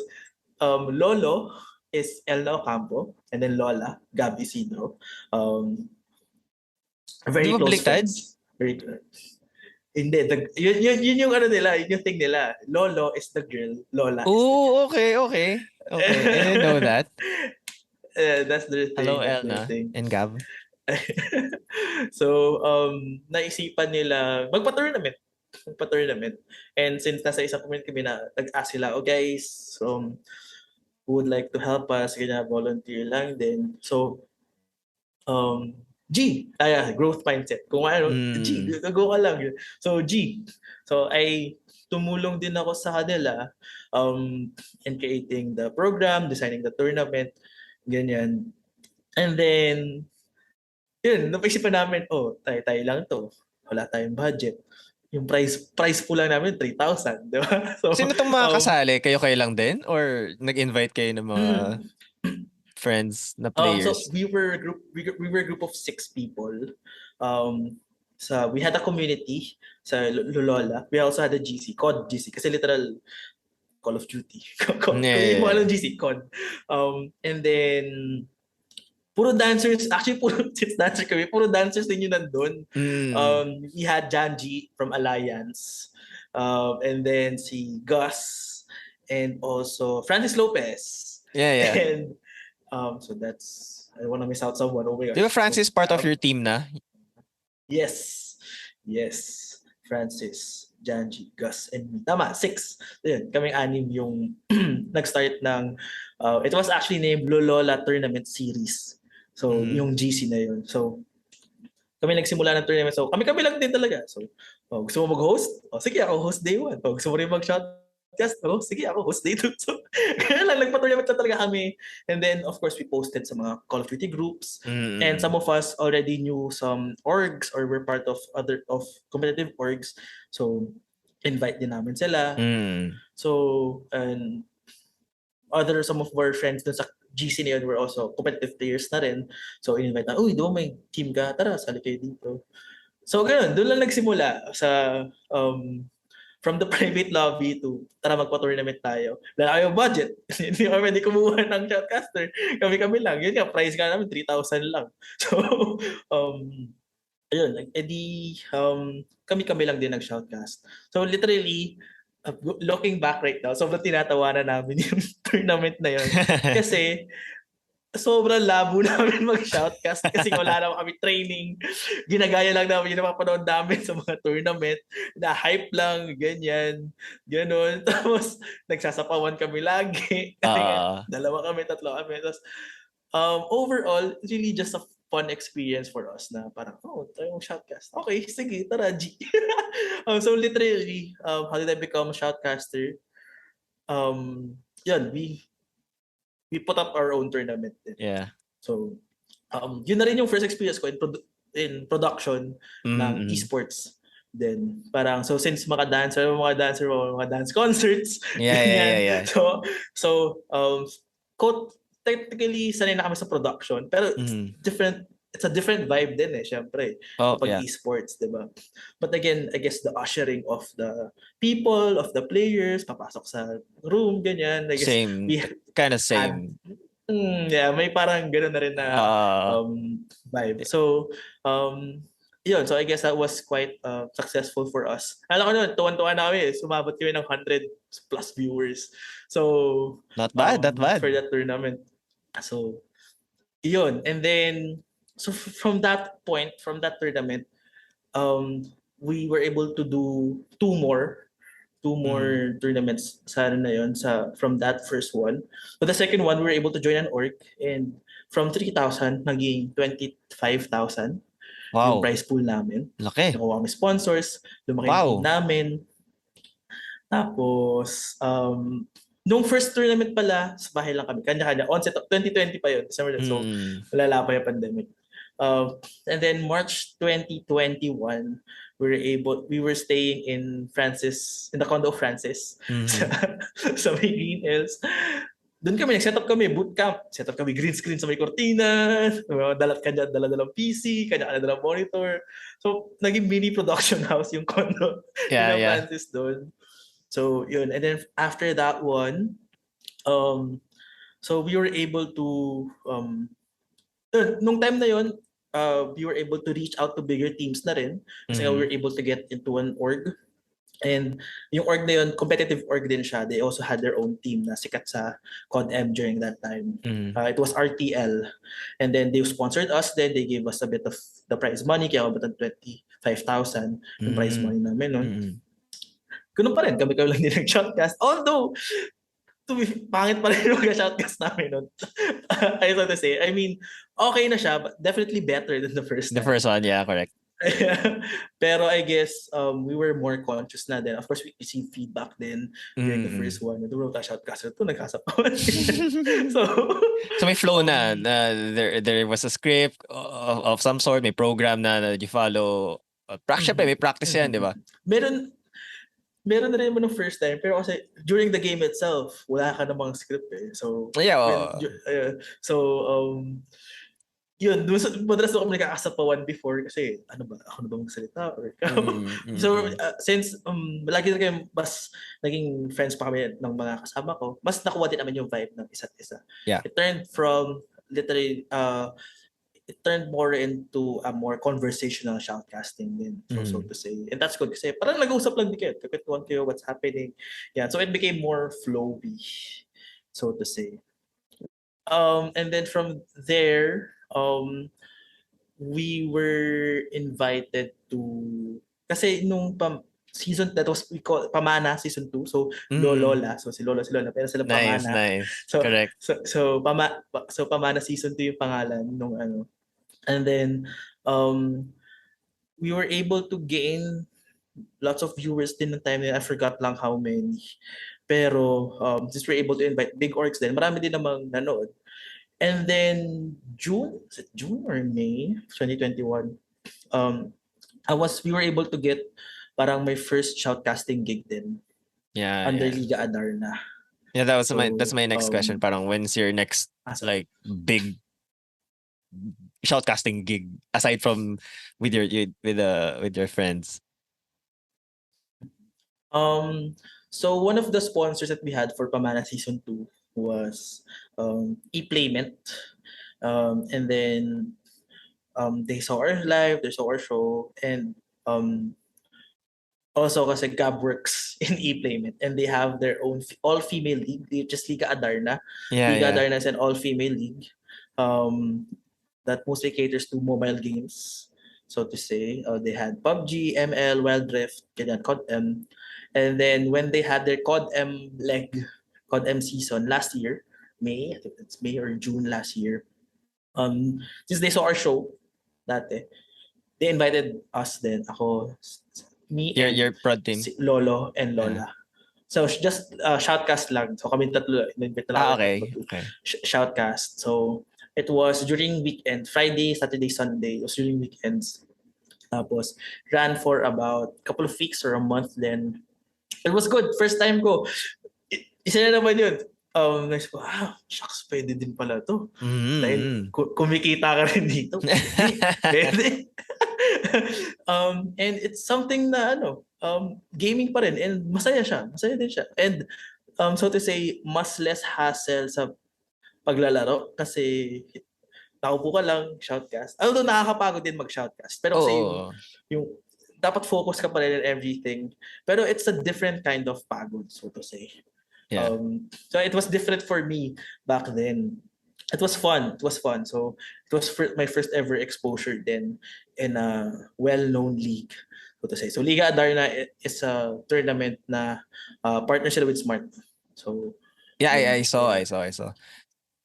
Lolo is Elna Ocampo, and then Lola, Gab Isidro. Very close friends. Very good. Hindi, yun yung ano nila, yun yung thing nila. Lolo is the girl, Lola is the girl. Okay. I didn't know that. That's the thing. Hello, Elna and Gab. So, naisipan nila magpa-tournament. And since nasa isang community kami na nag-ask sila, guys, who would like to help us, kaya volunteer lang din. So, growth mindset. Kung ano, G, go ka lang. So, G. So, tumulong din ako sa kanila in creating the program, designing the tournament, ganyan. And then, yun, napaisipan namin, tayo lang to. Wala tayong budget. Yung price po lang namin, 3,000, di ba? So, Sino itong mga kasali? Kayo lang din? Or nag-invite kayo ng mga friends na so players? we were a group of 6 people. We had a community sa Lola. We also had a GC, COD GC, kasi literal Call of Duty. Kung hindi mo alam GC, COD. And then, puro dancers, actually puro dancer kami, puro dancers din yun nandun. We had Janji from Alliance, and then si Gus, and also Francis Lopez. Yeah. And so that's, I don't want to miss out someone. Oh my gosh. Di ba Francis part of your team na? Yes. Francis, Janji, Gus, and me. Tama, 6. Yun, kaming 6 yung nag-start ng, it was actually named Lolola Tournament Series. So, yung GC na yun. So, kami nagsimula ng tournament. So, kami lang din talaga. So, gusto mo mag-host? Sige, ako host day 1. Gusto mo rin mag-shoutcast? Sige, ako host day 2. So, kaya lang, nagpa-tournament na talaga kami. And then, of course, we posted sa mga Call of Duty groups. And some of us already knew some orgs or were part of competitive orgs. So, invite din namin sila. So, and some of our friends dun sa GC na yun were also competitive players na rin. So, in-invite na, di ba may team ka? Tara, sali kayo dito. So, ganoon. Doon lang nagsimula sa from the private lobby to tara magpa-tournament tayo. Wala kayong budget. Hindi kami pwede kumuha ng Shoutcaster. Kami lang. Yun nga, price ka namin, 3,000 lang. So, ayun. Kami lang din nag-shoutcast. So, literally, looking back right now, sobrang tinatawanan namin yung tournament na yun. Kasi, sobrang labo namin mag-shoutcast kasi wala naman kami training. Ginagaya lang namin yung napapanood namin sa mga tournament. Na-hype lang, ganyan, gano'n. Tapos, nagsasapawan kami lagi. Dalawa kami, tatlo kami. Tapos, overall, it's really just a fun experience for us na parang, tayo shoutcast. Okay, sige, tara, G. So literally, how did I become a shoutcaster? Yun, we put up our own tournament. Yeah. So, yun na rin yung first experience ko in production ng esports. Then, parang, so since mga dancer, mga dance concerts. Yeah. So, technically, sanay na kami sa production. Pero it's a different vibe din syempre. Kapag esports, di ba? But again, I guess the ushering of the people, of the players, papasok sa room, ganyan. I guess same. Kind of same. May parang gano'n na rin na vibe. So, yun. So, I guess that was quite successful for us. Alam ko nun, tuwan-tuwa na kami. Sumabot kami ng 100 plus viewers. So, not bad. For that tournament. So, yun. And then, so from that point, from that tournament, we were able to do two more tournaments from that first one. But the second one, we were able to join an org, and from 3,000 naging 25,000 yung prize pool namin. Laki. Nakuha kami sponsors, lumaki yung team namin. Tapos, nung first tournament pala, sa bahay lang kami. Kanya-kanya. Onset of 2020 pa yun. December. So, wala pa yung pandemic. And then March 2021, we were staying in the condo of Francis sa may Green Hills. Doon kami, nag-set up kami, bootcamp. Set up kami green screen sa may cortina, dala-dalang PC, kanya-dalang monitor. So, naging mini production house yung condo ng Francis doon. So, yun. And then after that one, so we were able to, nung time na yun, we were able to reach out to bigger teams na rin. Kasi we were able to get into an org. And yung org na yun, competitive org din siya. They also had their own team na sikat sa COD-M during that time. It was RTL. And then they sponsored us. Then they gave us a bit of the prize money. Kaya about 25,000 yung prize money namin. Ganun pa rin. Kami lang din nag-shoutcast. Although, pangit pa rin yung shoutcast namin nun. I have to say. I mean, okay na siya, but definitely better than the first The time. first one, yeah, correct. Pero I guess we were more conscious na din. Of course, we received feedback din during the first one. Nagturo ka shoutcaster to, nagkasapawan. So, So may flow na there was a script of some sort, may program na you follow. Syempre, may practice yan, di ba? Meron na rin mo ng first time, pero kasi during the game itself, wala ka namang script eh. So, Yeah, yun, madalas ako nagkakasapawan before kasi ano ba, ako na ba magsalita or ikaw? So, since lagi na kayo mas naging friends pa kami ng mga kasama ko, mas nakuha din naman yung vibe ng isa't isa. Yeah. It turned from literally, it turned more into a more conversational shoutcasting din, so to say. And that's good kasi parang nag-uusap lang din kayo, kakwentuhan kayo what's happening. Yeah, so it became more flowy, so to say. And then from there, we were invited to, kasi nung season that was we call Pamana season 2, so Lola, so si Lola pero sila Pamana. Nice. So Correct. so Pamana season 2 yung pangalan nung ano. And then we were able to gain lots of viewers din ng time na I forgot lang how many. Pero since we're able to invite big orgs din, marami din namang nanood. And then June or May 2021, we were able to get parang my first shoutcasting gig din. Yeah. Under Liga Adarna. Yeah, that's my next question. Parang when's your next like big shoutcasting gig aside from with your friends? So one of the sponsors that we had for Pamana season 2 was ePlayment. And then they saw our live, they saw our show, and also kasi Gab works in ePlayment and they have their own all-female league, which is Liga Adarna. Liga Adarna is an all-female league that mostly caters to mobile games, so to say. They had PUBG, ML, Wild Rift, ganyan, COD M. And then when they had their COD M COD M season last year, May, I think it's May or June last year, since they saw our show dati, they invited us then, ako, me and your prod team, Lolo and Lola. So just shoutcast lang. So kami tatlo, invite lang okay. Shoutcast. So it was during weekend, Friday, Saturday, Sunday. It was during weekends. Tapos ran for about a couple of weeks or a month then. It was good. First time ko. Isa na naman yun. Next ko, shucks, pwede din pala to. Dahil kumikita ka rin dito. Pwede. And it's something na gaming pa rin and masaya din siya. And so to say, mas less hassle sa paglalaro kasi nakaupo ka lang, shoutcast. Although nakakapagod din mag-shoutcast. Pero kasi yung dapat focus ka pa rin on everything. Pero it's a different kind of pagod, so to say. Yeah. So it was different for me back then. It was fun. So it was my first ever exposure then in a well-known league, so to say. So Liga Adarna is a tournament na partnership with Smart. So yeah, I saw.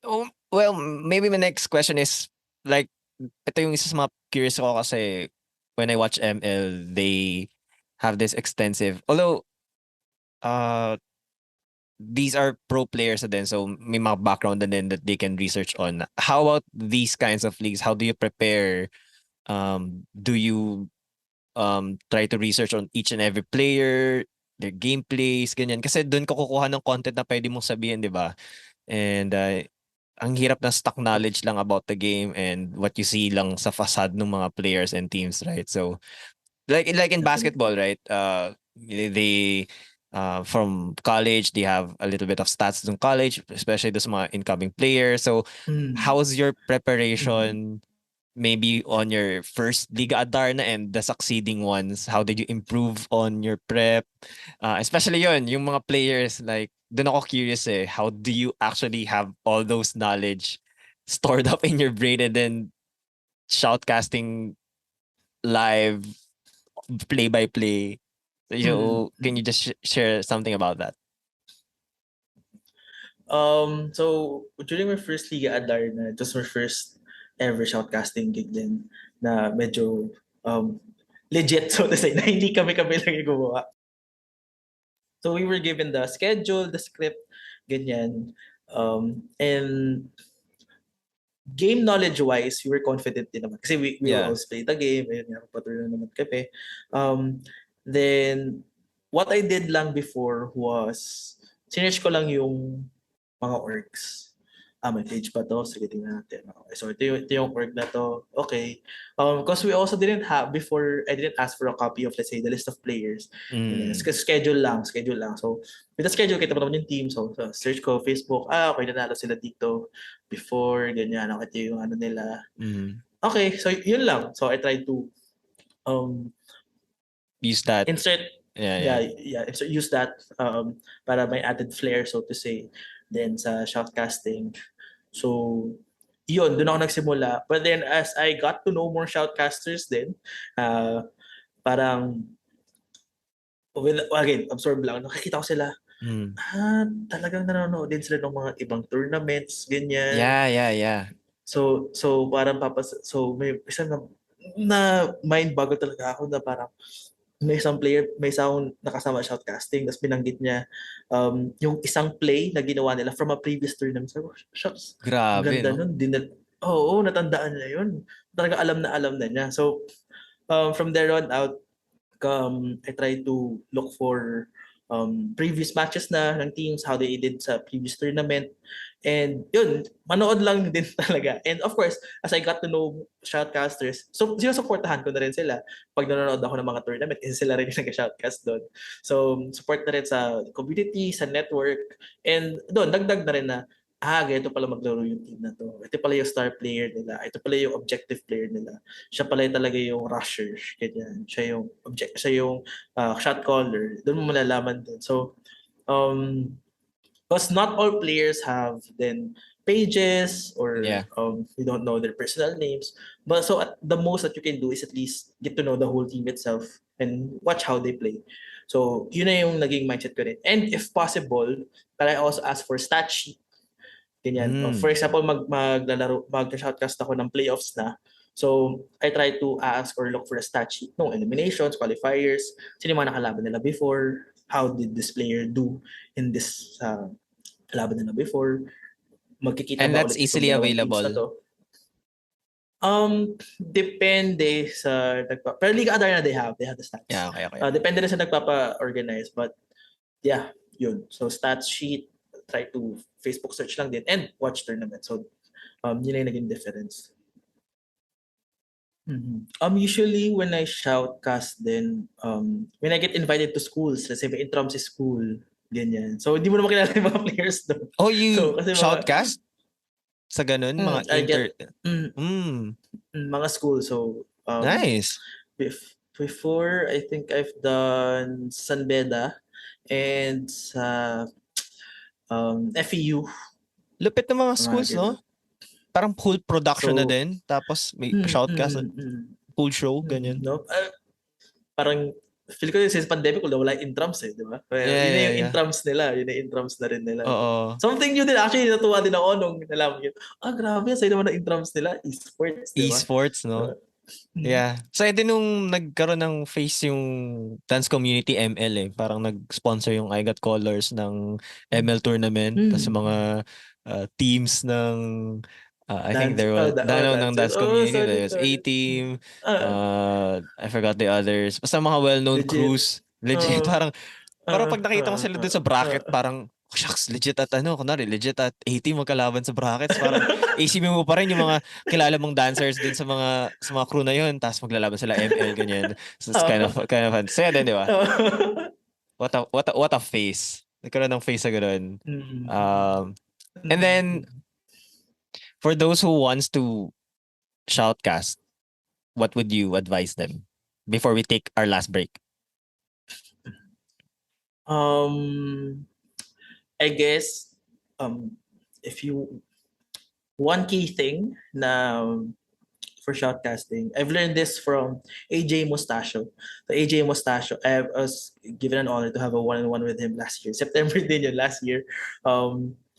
Oh, well, maybe my next question is like, ito yung isa sa mga curious ko kasi when I watch ML, they have this extensive, although these are pro players din, so may mga background na din that they can research on. How about these kinds of leagues? How do you prepare? Do you try to research on each and every player, their gameplays, ganyan? Kasi doon ka kukuha ng content na pwede mong sabihin, di ba? And ang hirap na stock knowledge lang about the game and what you see lang sa facade ng mga players and teams, right? So, like in basketball, right? They from college, they have a little bit of stats in college, especially those mga incoming players. So, how's your preparation maybe on your first Liga Adarna and the succeeding ones? How did you improve on your prep? Especially yung mga players, like, doon ako curious how do you actually have all those knowledge stored up in your brain and then shoutcasting live, play by play? So, can you just share something about that? So during my first Liga Adarna, it was my first ever shoutcasting gig din na medyo um, legit, so to say, na hindi kami lang yung gumawa. So we were given the schedule, the script, ganyan. And game knowledge-wise, we were confident din naman. Kasi we will always play the game. Ayun nga, patuloy na naman kami. Then, what I did lang before was, sinerch ko lang yung mga orgs. May page pa to. Sige, tingnan natin. Okay, so ito yung org na to. Okay. Because we also didn't have, before, I didn't ask for a copy of, let's say, the list of players. Schedule lang. So, with the schedule, kita mo naman yung team. So search ko, Facebook, okay, nanalo sila dito before, ganyan. Ito yung ano nila. Okay, so yun lang. So I tried to use that. Insert, use that para may added flair, so to say, then sa shoutcasting. So, yun, doon ako nagsimula. But then, as I got to know more shoutcasters din, parang, again, absorb lang. Nakikita ko sila, talagang nanonood din sila ng mga ibang tournaments, ganyan. Yeah. So parang may isang na mind bago talaga ako na parang, may isang nakasama shoutcasting, tapos binanggit niya yung isang play na ginawa nila from a previous tournament. So, shucks, grabe, ang ganda no? nun. Oo, natandaan niya yun. Talaga alam na niya. So, from there on out, I try to look for previous matches na ng teams, how they did sa previous tournament. And yun, manood lang din talaga. And of course, as I got to know shoutcasters, so sinusuportahan ko na rin sila pag nanonood ako ng mga tournament kasi sila rin yung nag-shoutcast doon. So, support na rin sa community, sa network. And doon, dagdag na rin na, ganito pala maglaro yung team na to. Ito pala yung star player nila. Ito pala yung objective player nila. Siya pala yung talaga yung rusher. Ganyan. Siya yung shot caller. Doon mo malalaman din. So, because not all players have then pages or you don't know their personal names. But so at the most that you can do is at least get to know the whole team itself and watch how they play. So, yun na yung naging mindset ko rin. And if possible, I also ask for stat sheet. Ganyan. For example, mag-shoutcast ako ng playoffs na. So, I try to ask or look for a stat sheet ng eliminations, qualifiers, sino yung mga nakalaban nila before, how did this player do in this laban nila before, magkikita and ba that's ulit easily itong dalawang teams na available? to? Depende sa pero Liga Adarna they have the stats. Yeah, okay. Depende rin sa nagpapa-organize, but yeah, yun. So stats sheet, try to Facebook search lang din and watch tournament. So yun yung naging difference. Usually when I shoutcast then when I get invited to schools, let's say may intrams sa school, ganyan. So hindi mo naman kilala yung mga players doon. Oh, you kasi shoutcast? Sa ganun, mga mga school. So nice. Before, I think I've done San Beda and sa FEU. Lupit ng mga schools, no? Parang full production na din. Tapos may shoutcast, full show, ganyan. No? Parang feel ko since pandemic wala intrams di ba? Yun na yung intrams nila. Yun na yung intrams na rin nila. Oo. Something new din. Actually, natuwa din ako nung nalaman yun. Grabe. Sa'yo naman ang intrams nila. Esports, di ba? Esports, no? Yeah. So, ito nung nagkaroon ng face yung dance community ML Parang nag-sponsor yung I Got Colors ng ML tournament. Tapos mga teams ng I think there was ng dance community. There was A-Team. I forgot the others. Basta mga well-known crews. Legit. Parang pag nakita ko sila doon sa bracket, parang shucks, legit at kunwari, legit at 80 magkalaban sa brackets. Parang isipin mo pa rin yung mga kilala mong dancers dun sa mga crew na yun, tapos maglalaban sila ML, ganyan. So it's kind of fun. Saya din, di ba? What a face. Nagkaroon ng face na gano'n. And then, for those who wants to shoutcast, what would you advise them before we take our last break? I guess if you one key thing na for shoutcasting, I've learned this from AJ Mustachio. So AJ Mustachio, I was given an honor to have a one-on-one with him last year. September din yun last year.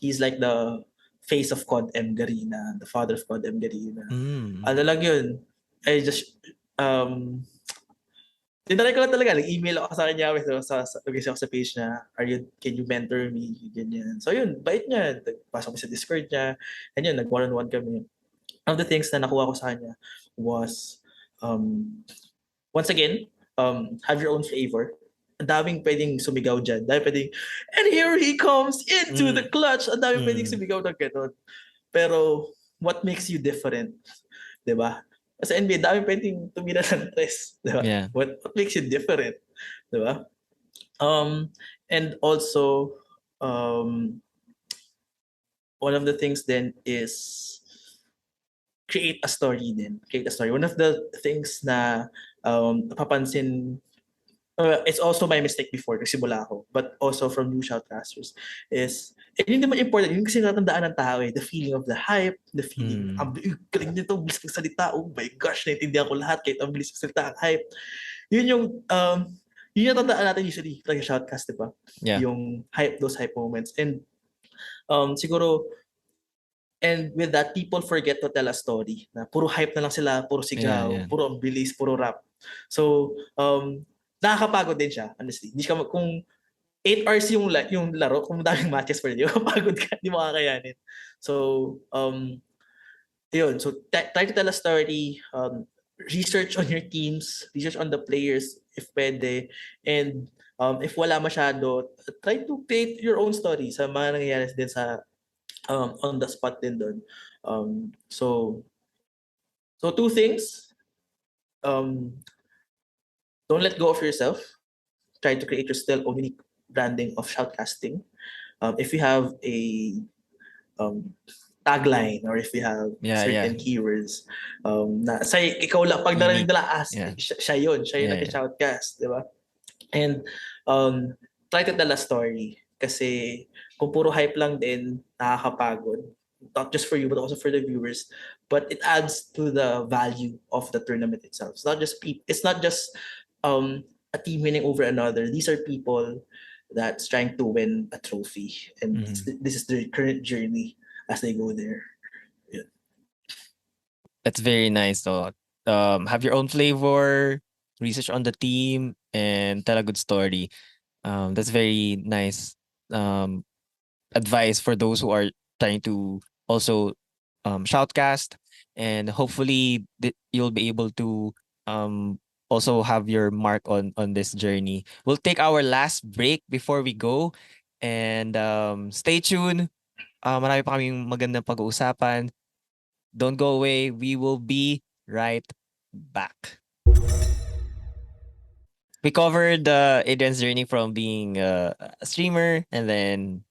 he's like the face of COD M Garena, the father of COD M Garena. Mm. Ano lang yun, I just, tinry ko lang talaga, nag-email ako sa kanya, nag-guess ako sa page niya, can you mentor me? Ganyan. So yun, bait niya. Pasok ko sa Discord niya, and yun, nag-one-on-one kami. One of the things na nakuha ko sa kanya was, once again, have your own flavor. Ang daming pwedeng sumigaw dyan. Dahil pwedeng, and here he comes into the clutch. Ang daming pwedeng sumigaw ng gano'n. Pero, what makes you different? Diba? Sa NBA, dami pwedeng tumira ng tres. Diba? Yeah. What makes you different? Diba? And also, one of the things then is create a story din. Create a story. One of the things na napapansin, it's also my mistake before, nagsimula ako, but also from new shoutcasters, is, hindi naman important, yung kasi natandaan ng tao the feeling of the hype, the feeling, ang galing nito, bilis ng salita, oh my gosh, naintindihan ko lahat, kahit ang bilis ng salita, ang hype. Yun yung natandaan natin usually, like shoutcast, diba? Yeah. Yung hype, those hype moments. And siguro, and with that, people forget to tell a story. Na puro hype na lang sila, puro sigaw, puro ang bilis, puro rap. So, nakakapagod din siya, honestly. Hindi ka, kung 8 hours yung laro, kung daming matches for you, kapagod ka, hindi mo kakayanin. So, yun. So, try to tell a story, research on your teams, research on the players, if pwede, and if wala masyado, try to create your own story sa mga nangyayari din sa on the spot din doon. So two things. Don't let go of yourself. Try to create your still own unique branding of shoutcasting. If you have a tagline or if you have certain keywords, na ikaw lang, pag narinig nila, siya yun nag-shoutcast, di ba? And try to tell a story. Kasi kung puro hype lang din, nakakapagod. Not just for you, but also for the viewers. But it adds to the value of the tournament itself. It's not just a team winning over another. These are people that's trying to win a trophy. And this is their current journey as they go there. Yeah. That's very nice. So, have your own flavor, research on the team, and tell a good story. That's very nice advice for those who are trying to also shoutcast, and hopefully you'll be able to also have your mark on this journey. We'll take our last break before we go, and stay tuned. Marami pa kaming magandang pag-uusapan. Don't go away. We will be right back. We covered Adrian's journey from being a streamer and then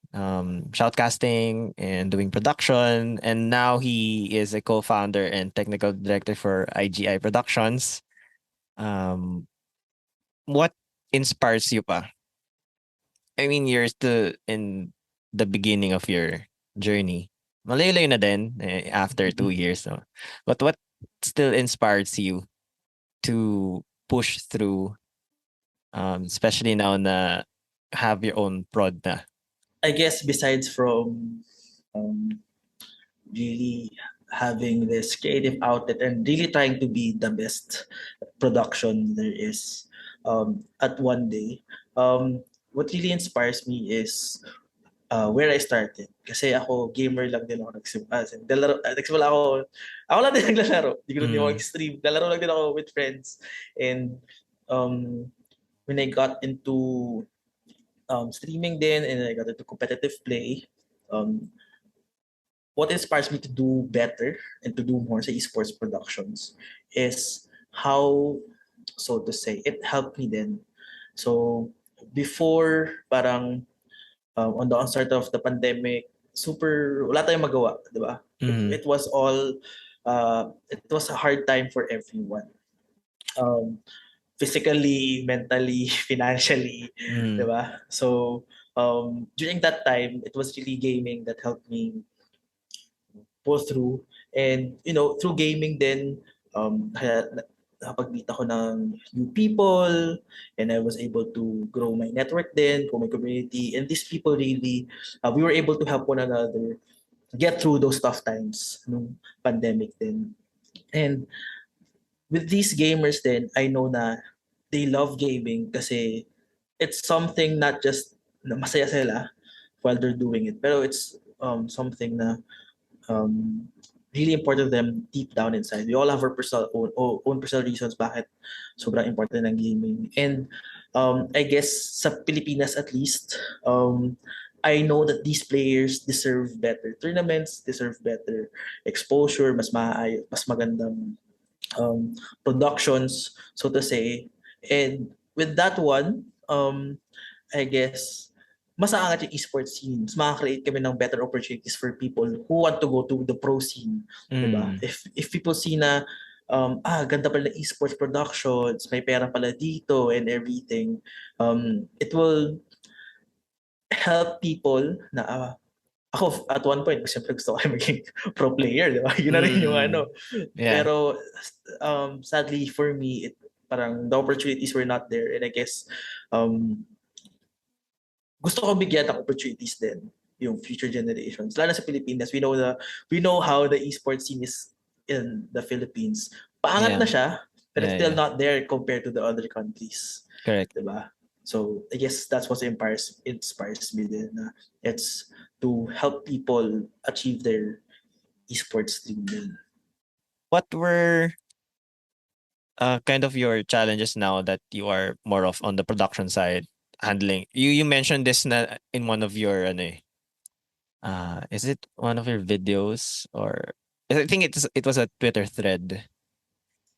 shoutcasting and doing production. And now he is a co-founder and technical director for IGI Productions. What inspires you pa? I mean, you're still in the beginning of your journey. Malayo-layo na din after 2 years. So. But what still inspires you to push through, especially now na have your own prod na? I guess besides from really having this creative outlet and really trying to be the best production there is at one day, what really inspires me is where I started. Kasi ako, gamer lang din ako nagsimula ako lang din naglalaro. Hindi ko rin ako mag-stream. Lalaro lang din ako with friends. And when I got into streaming din and I got into competitive play, what inspires me to do better and to do more sa esports productions is how, so to say, it helped me then. So before, parang on the onset of the pandemic, wala tayong magawa, di ba? It was a hard time for everyone. Physically, mentally, financially, di ba? So during that time, it was really gaming that helped me pull through. And through gaming then, nakapag-meet ako ng new people, and I was able to grow my network then, grow my community, and these people really, we were able to help one another get through those tough times nung pandemic din. And with these gamers then, I know na they love gaming kasi it's something not just na masaya sila while they're doing it, pero it's something na um, really important to them deep down inside. We all have our own personal reasons bakit sobrang important ng gaming. And I guess sa Pilipinas at least, I know that these players deserve better tournaments, deserve better exposure, mas magandang productions, so to say. And with that one, I guess, mas aangat yung esports scene. Mas makakreate kami ng better opportunities for people who want to go to the pro scene. Diba? If people see na, ganda pala ng esports productions, may pera pala dito and everything, it will help people na, ako at one point, siyempre gusto ko maging pro player, di ba? Yun na rin yung ano. Yeah. Pero sadly for me, parang the opportunities were not there. And I guess, gusto ko bigyan ng opportunities din yung future generations. Lalo sa Pilipinas, we know how the esports scene is in the Philippines. Paangat na siya, but it's still not there compared to the other countries. Correct. Diba? So I guess that's what inspires me din. It's to help people achieve their esports dream din. What were kind of your challenges now that you are more of on the production side? Handling you mentioned this na in one of your is it one of your videos, or I think it was a Twitter thread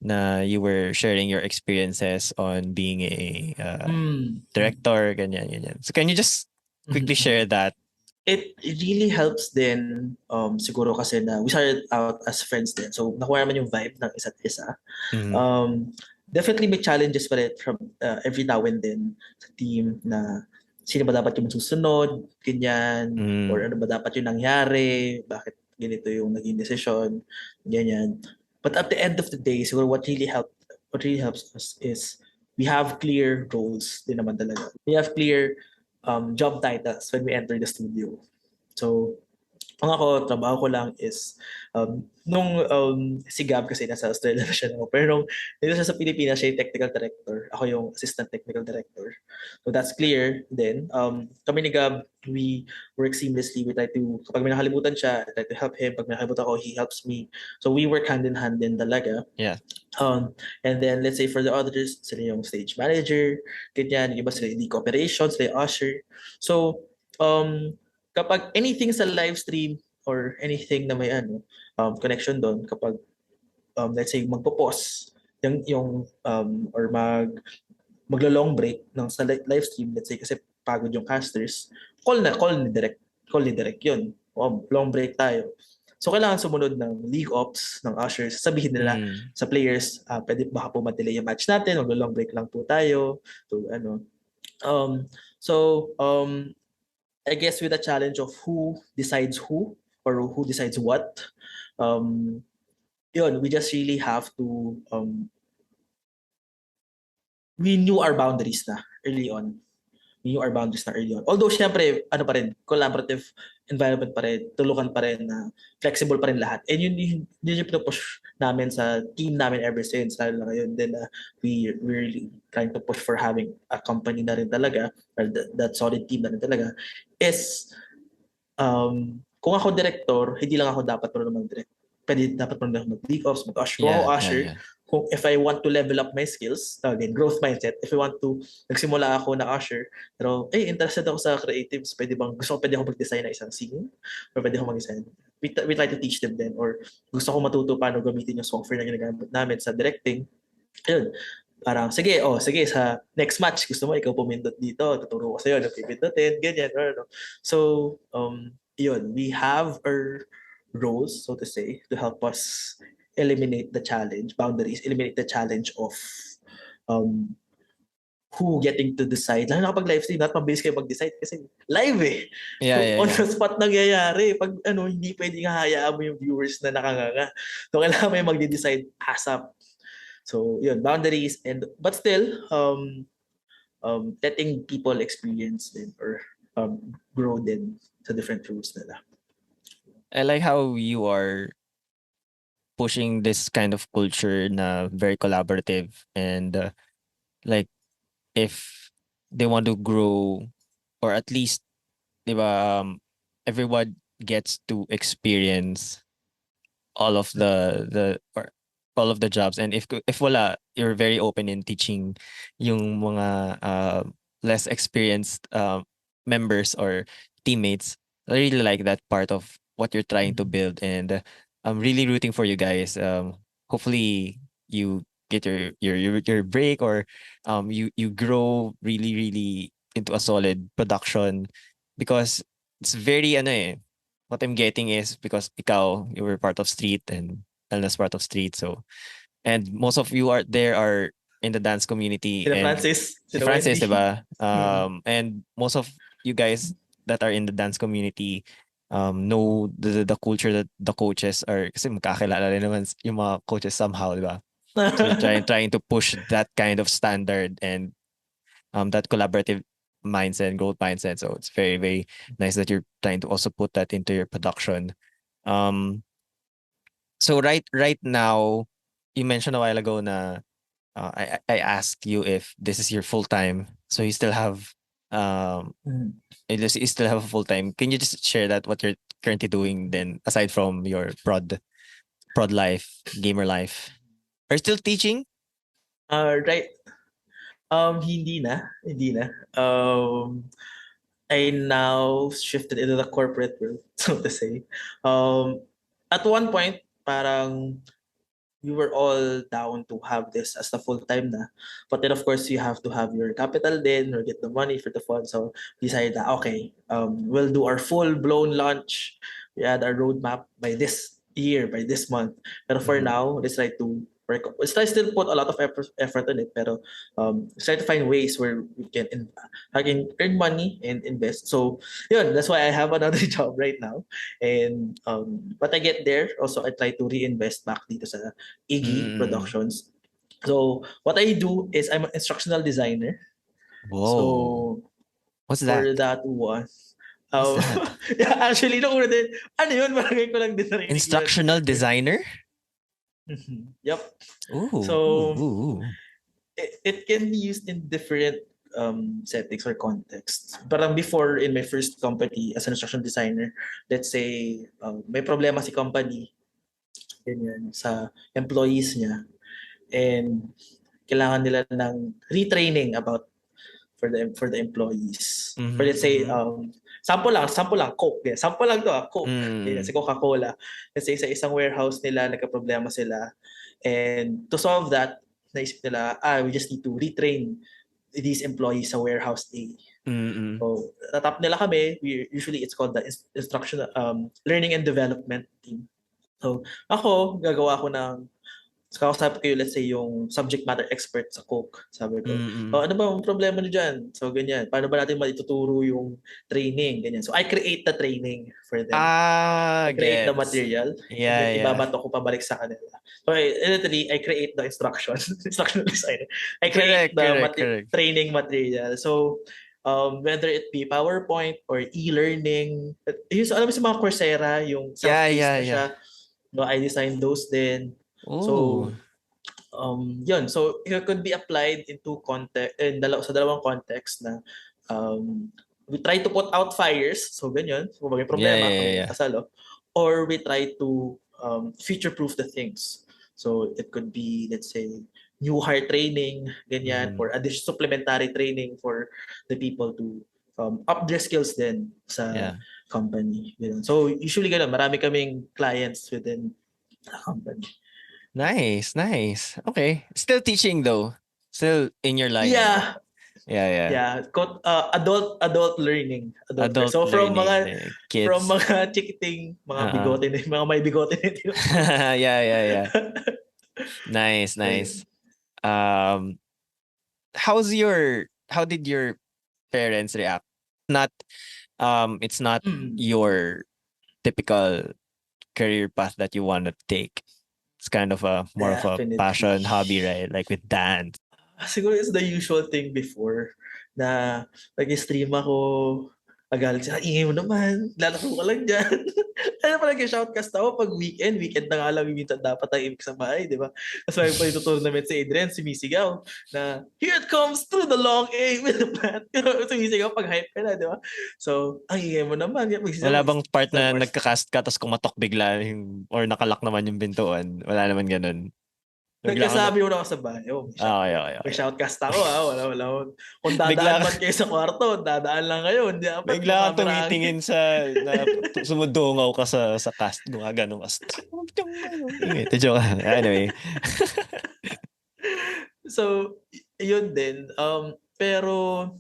na you were sharing your experiences on being a director, ganyan. So can you just quickly share that? It really helps din siguro kasi na we started out as friends din, so nakuha naman yung vibe ng isa't isa. Definitely may challenges pa rin from every now and then sa team na sino ba dapat yung susunod, ganyan, or ano ba dapat yung nangyari, bakit ganito yung naging decision, ganyan. But at the end of the day, siguro what really helps us is we have clear roles din naman talaga. We have clear job titles when we enter the studio. So, ang ako, trabaho ko lang is, nung si Gab kasi nasa Australia na siya now, pero nung dito siya sa Pilipinas, siya yung technical director. Ako yung assistant technical director. So that's clear. Then, kami ni Gab, we work seamlessly. We try to, kapag may nakalimutan siya, I try to help him. Pag may nakalimutan ako, he helps me. So we work hand in hand din talaga. Yeah. And then, let's say for the others, sila yung stage manager, ganyan, yung iba sila yung league operations, sila yung usher. So, kapag anything sa live stream or anything na may connection doon, kapag let's say magpo-pause yung or maglo-long break ng sa live stream, let's say kasi pagod yung casters, call ni direct yun. Long break tayo. So kailangan sumunod ng league ops, ng ushers, sabihin nila sa players, pwede baka po ma-delay yung match natin, maglo-long break lang po tayo. So I guess with the challenge of who decides who or who decides what, we just really have to, we knew our boundaries na early on. Although, syempre, pa rin, collaborative environment pa rin, tulukan pa rin, flexible pa rin lahat. And yun yung pinupush namin sa team namin ever since, lalo na ngayon. Then, we're really trying to push for having a company na rin talaga, or that solid team na rin talaga, is, kung ako director, hindi lang ako dapat marunong mag-direct. Pwede dapat marunong mag-league ops, mag-usher. Kung if I want to level up my skills, again, growth mindset, if I want to, nagsimula ako na usher, pero, interested ako sa creatives, pwede ako mag-design na isang scene, or pwede ako mag-design. We try to teach them then, or gusto ko matuto paano gamitin yung software na ginagamit namin sa directing. Ayun, parang, sige, sa next match, gusto mo, ikaw pumindot dito, tuturo ko sa'yo, napipindutin, ganyan, or. So, yun, we have our roles, so to say, to help us eliminate the challenge of who getting to decide. Lalo na kapag live stream, not mabilis kayo mag-decide kasi live eh. On the spot nangyayari. Pag hindi pwedeng hahayaan mo yung viewers na nakanganga. So kailangan may mag-decide ASAP. So yun, boundaries but still letting people experience din or grow din sa different roles nila. I like how you are pushing this kind of culture na very collaborative and like if they want to grow or at least 'di ba everyone gets to experience all of the or all of the jobs and if wala you're very open in teaching yung mga less experienced members or teammates. I really like that part of what you're trying to Mhm. build and I'm really rooting for you guys. Hopefully you get your break or you grow really into a solid production because it's very ano eh what I'm getting is because ikaw, you were part of street and Elna's part of street. So, and most of you are there are in the dance community Sila and Francis, si sila Francis, Wendy. diba? Mhm. And most of you guys that are in the dance community know the culture that the coaches are kasi magkakilala rin naman yung mga coaches somehow, diba? So you're trying to push that kind of standard and that collaborative mindset, growth mindset. So it's very nice that you're trying to also put that into your production. Um, so right now, you mentioned a while ago na I asked you if this is your full time. So you still have um Mhm. you still have a full time. Can you just share that what you're currently doing then aside from your prod life, gamer life? Are you still teaching? Right. Hindi na. I now shifted into the corporate world, so to say. At one point, parang we were all down to have this as the full time na. But then of course you have to have your capital then or get the money for the fund. So we decided that okay, we'll do our full blown launch. We had our roadmap by this year, by this month. But for Mhm. now, let's try to work. Let's try still put a lot of effort on it. Pero let's try to find ways where we can I can earn money and invest. So yun, that's why I have another job right now. And but I get there, also I try to reinvest back dito sa Iggy Mm-mm. Productions. So what I do is I'm an instructional designer. Whoa. So What's that? for that one, What's um, that? yeah, actually, nung una din, ano yun, barangay ko lang din narinig yun. Instructional designer? Yep. Ooh, ooh, So ooh. it can be used in different settings or contexts. Parang before in my first company as an instructional designer, let's say may problema si company ganyan, sa employees niya and kailangan nila ng retraining about for the employees. For Mhm, let's say mhm. sample lang Coke. Yeah. Sample lang to Coke. Yeah, Mm. si Coca-Cola. Let's say sa isang warehouse nila nagka-problema sila and to solve that naisip nila we just need to retrain these employees sa warehouse A. Mm. So, tatap nila kami. Usually, it's called the instructional learning and development team. So, ako, gagawa ko ng so, kakausap ko yung, let's say, yung subject matter expert sa Coke. Sabi ko, Mm. ano ba ang problema niyo dyan? So, ganyan. Paano ba natin maituturo yung training? Ganyan. So, I create the training for them. Ah, I create the gets. material and Yeah, then yeah. ibabato ko pabalik sa kanila. So, literally, I create the instruction. Instructional design. I create Correct, the correct, correct. training material. So, whether it be PowerPoint or e-learning, yung, alam mo sa mga Coursera, yung Yeah, self-paced yeah, na siya, yeah. no, I designed those din. Ooh. So, yun. So, it could be applied into context, sa dalawang context na we try to put out fires. So, ganyan. So, kung may Yeah, problema, yeah, kami yeah. magkasalo. Or we try to future-proof the things. So, it could be, let's say, new hire training, ganyan, Mhm. or additional supplementary training for the people to up their skills din sa Yeah. company. Ganun. So, usually ganun, marami kaming clients within the company. Nice, nice. Okay. Still teaching though. Still in your line, diba? Yeah, Yeah, yeah. adult learning, adult learning. Adult So learning, from kids. mga chikiting, mga Uh-uh. bigote na mga may bigote na tinuturo. Yeah, yeah, yeah. Nice, nice. Ayun. Um, how did your parents react? Not it's not Mm. your typical career path that you want to take. It's kind of a more of a Definitely. passion hobby, right? Like with dance. Siguro it's the usual thing before na nag-stream ako, magalit siya, ingay mo naman, lalaro ka lang dyan. Ano pa nag-shoutcast ako pag weekend na nga lang minsan dapat ang ibig sa bahay, di ba? Tapos may pa yung tournament si Adrian, sumisigaw na, here it comes through the long A with the bat. Sumisigaw pag hype ka na, di ba? So, ang ingay mo naman. Wala bang part na nagka-cast ka tapos kumatok bigla or nakalak naman yung pintuan? Wala naman ganun. Nagkasabi mo na ako sa bahay. Okay. May shoutcast ako wala. Kung dadaan man kayo sa kwarto, dadaan lang kayo. Bigla kang tumitingin sa, sumudungaw ka sa cast. Ganun ka. Joke. Anyway. So, yun din. Pero,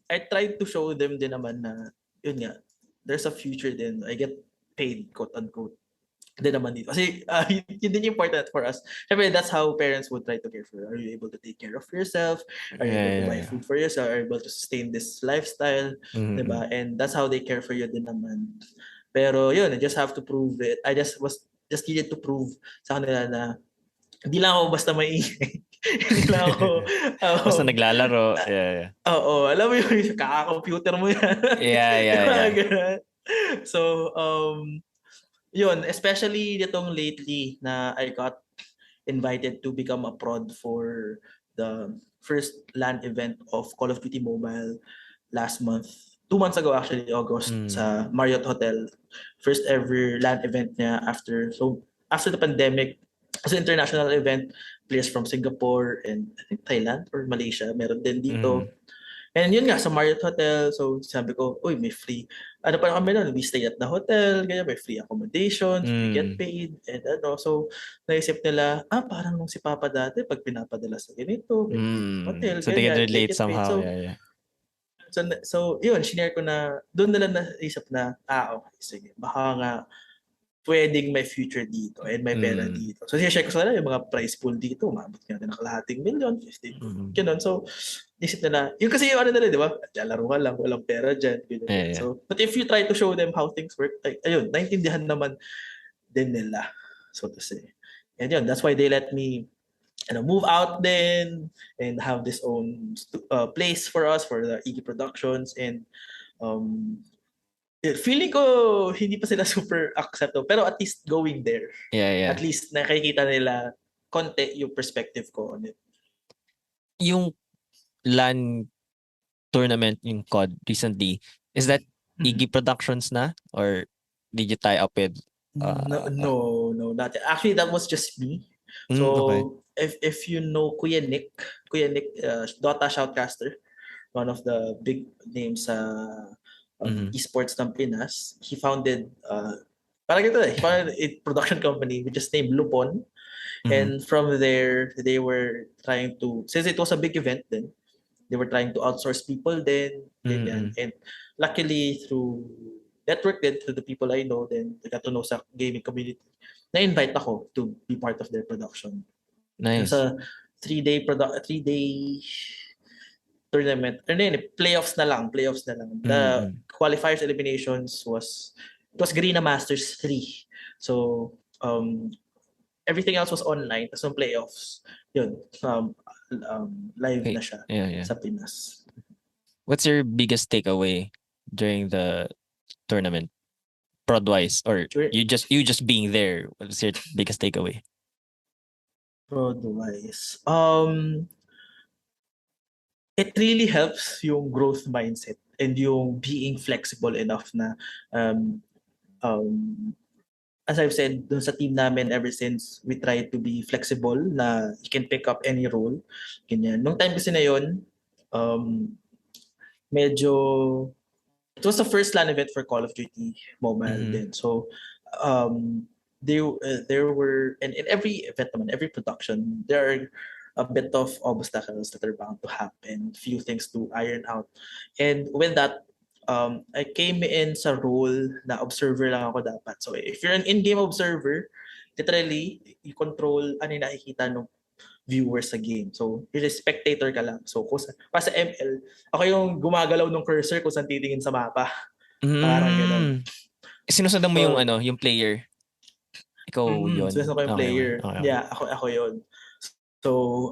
I tried to show them din naman na, yun nga, there's a future din. I get paid, quote unquote. Din naman dito. Kasi yun din important for us. Siyempre, that's how parents would try to care for you. Are you able to take care of yourself? Are you able to buy food for yourself? Are you able to sustain this lifestyle? Diba? And that's how they care for you din naman. Pero yun, I just have to prove it. I just needed to prove sa kanila na hindi lang ako basta maingay. Hindi lang ako basta naglalaro. Oo, alam mo yung kaka-computer mo yan. Yeah. So, yun, especially ditong lately na I got invited to become a prod for the first LAN event of Call of Duty Mobile last month. 2 months ago actually, August, sa Marriott Hotel. First ever LAN event niya after the pandemic. It's an international event. Players from Singapore and I think Thailand or Malaysia. Meron din dito. And yun nga, sa Marriott Hotel, so sabi ko, uy, may free. Ano pa kami nun? We stay at the hotel, ganyan, may free accommodations, we get paid, and ano. So, naisip nila, parang nung si Papa dati, pag pinapadala sa ganito, may hotel, so ganyan, they can relate somehow, yeah. So, yun, shinare ko na, doon nila naisip na, okay, sige, baka nga, pwedeng may future dito and may pera dito. So, share ko sa kanila yung mga prize pool dito. Umabot nga na kalahating million, 50. Ganun. So, isip nila. Yung kasi yung ano nila, di ba? Laro ka lang, walang pera dyan. Yeah. So, but if you try to show them how things work, ayun, naintindihan naman din nila, so to say. And yun, that's why they let me move out then and have this own place for us, for the EG Productions. And feeling ko hindi pa sila super acceptable, pero at least going there. Yeah. At least nakikita nila konti yung perspective ko on it. Yung LAN tournament, yung COD recently, is that EG Productions na? Or did you tie up with? No, not yet. Actually, that was just me. So, okay. if you know Kuya Nick, Dota Shoutcaster, one of the big names sa esports ng Pinas, he founded he founded a production company which is named Lupon. And from there, they were trying to, since it was a big event then, they were trying to outsource people then. And luckily, through network then, through the people I know, then I got to know sa gaming community, na-invite ako to be part of their production. Nice. It's a 3-day tournament. Playoffs na lang. The qualifiers eliminations was Garena Masters 3. So, everything else was online. Tapos yung playoffs, yun, live na siya sa Pinas. What's your biggest takeaway during the tournament? Prod-wise, or you just being there? What's your biggest takeaway? Prod-wise. It really helps yung growth mindset and yung being flexible enough na as I've said dun sa team namin, ever since we try to be flexible na you can pick up any role. Ganyan. Nung time kasi na yun, medyo it was the first LAN event for Call of Duty Mobile then. So there were, and in every event naman, every production, there are a bit of obstacles that are bound to happen, few things to iron out. And with that, I came in sa role na observer lang ako dapat. So if you're an in-game observer, literally, you control ano yung nakikita ng viewers sa game. So, you're a spectator ka lang. So, sa ML, ako yung gumagalaw ng cursor kung saan titingin sa mapa. Parang gano'n. Sinusundan mo yung player. Ikaw yun. So ako yung player. Okay. Yeah, ako yun. So,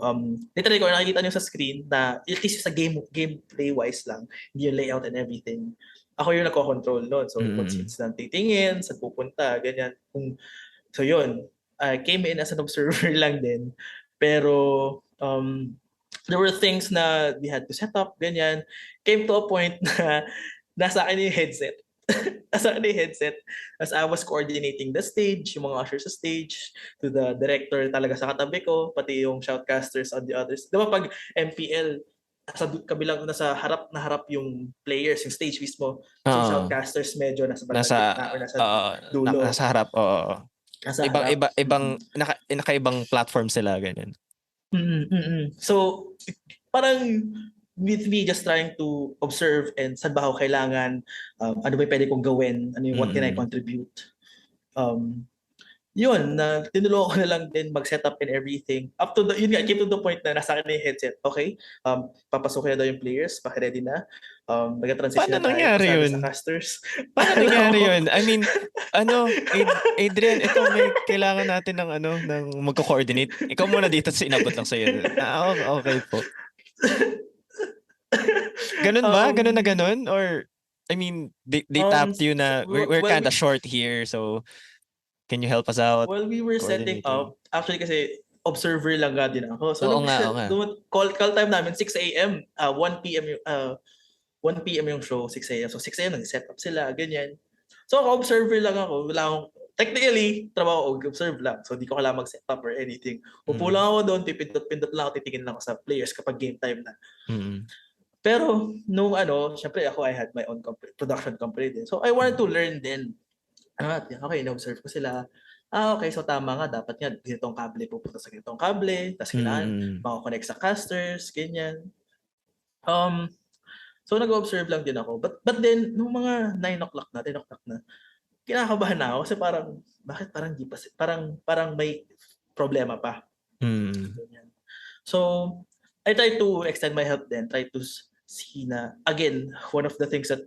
literally ko nakikita niyo sa screen na at least sa gameplay wise lang, hindi yung layout and everything. Ako yung nagko-control noon. So, kung saan titingin, saan pupunta, ganyan. So, yun. I came in as an observer lang din. Pero, there were things na we had to set up, ganyan. Came to a point na nasa akin yung headset. Nasa akin yung headset. As I was coordinating the stage, yung mga ushers sa stage, to the director talaga sa katabi ko, pati yung shoutcasters on the others. Di ba pag MPL, sa kabilang nasa harap yung players, yung stage mismo. So shoutcasters medyo nasa gitna or nasa dulo. Nasa harap, oo. Nasa harap. Nakaibang platform sila, ganyan. So, parang with me just trying to observe and saan ba ako kailangan, ano ba yung pwede kong gawin, what can I contribute. Yun, tinulungan ko na lang din mag-setup and everything. Up to yun nga, came to the point na nasa akin na yung headset. Okay, papasukin na daw yung players, paki-ready na. Nag-transition na tayo, nangyari sa casters. Paano nangyari yun? I mean, Adrian, ito may kailangan natin ng magko-coordinate. Ikaw muna dito sa inabot lang sa'yo. Okay po. Ganun ba? Ganun na ganun? Or, I mean, they tapped you na, we're kind of short here, so can you help us out? Well, we were setting up, actually kasi observer lang nga din ako. So, call time namin 6 a.m. 1 p.m. yung show, 6 a.m. So, 6 a.m. nag-set up sila, ganyan. So, ako observer lang ako. Wala akong, technically, trabaho ko, observe lang. So, di ko kailangan mag-set up or anything. Upo lang ako doon, pindot lang ako, titingin lang ako sa players kapag game time na. Pero, nung syempre ako, I had my own production company din. So, I wanted to learn din. Okay, na-observe ko sila. Okay, so tama nga, dapat nga, ganitong kable pupunta sa ganitong kable, tapos kailangan makakonect sa casters, ganyan. So nag-observe lang din ako. But then, nung mga 9 o'clock na, 10 o'clock na, kinakabahan na ako kasi bakit parang di pa, parang may problema pa. Ganyan. So, I try to extend my help then, try to see na, again, one of the things that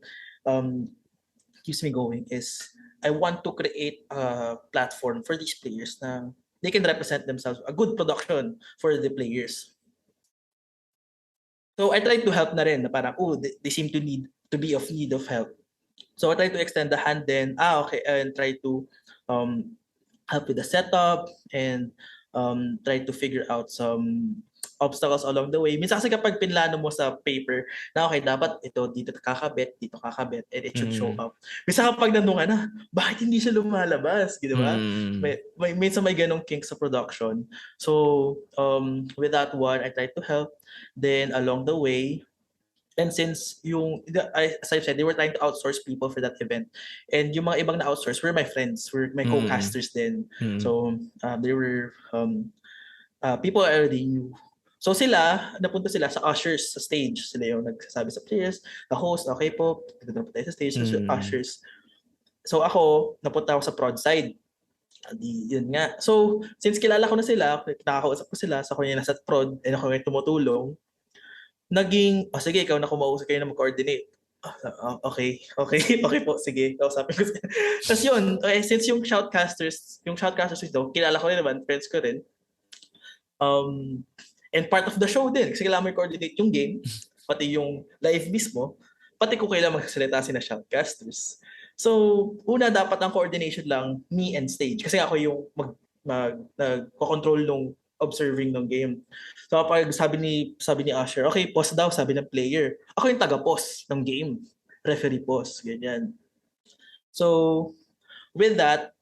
keeps me going is, I want to create a platform for these players na they can represent themselves, a good production for the players. So I try to help na rin na parang, they seem to be of need of help. So I try to extend the hand then, and try to help with the setup and try to figure out some obstacles along the way. Minsan kasi kapag pinlano mo sa paper na okay, dapat ito dito kakabit, and it should show up. Minsan kapag nandun ka na, bakit hindi siya lumalabas? Di ba? Minsan may ganong kink sa production. So, with that one, I try to help. Then, along the way, and since as I said, they were trying to outsource people for that event. And yung mga ibang na-outsource were my friends, were my co-casters then. So, they were people I already knew. So napunta sila sa ushers sa stage. Sila yung nagsasabi sa players, the host, okay po, napunta tayo sa stage, sa ushers. So ako, napunta ako sa prod side. Yun nga. So, since kilala ko na sila, nakakausap ko sila, so ako yung nasa prod, and ako yung tumutulong, naging, sige, ikaw na kumausap, kayo na mag-coordinate. Okay po, sige, kausapin ko. Tapos yun, since yung shoutcasters ito, kilala ko rin naman, friends ko rin, and part of the show din, kasi kailangan mo coordinate yung game, pati yung live mismo, pati kung kailangan magsasalita si na shoutcasters. So, una dapat ang coordination lang, me and stage. Kasi ako yung nagko-control nung observing ng game. So, kapag sabi ni Usher, okay, pause daw, sabi ng player. Ako yung taga-pause ng game. Referee pause, ganyan. So, with that,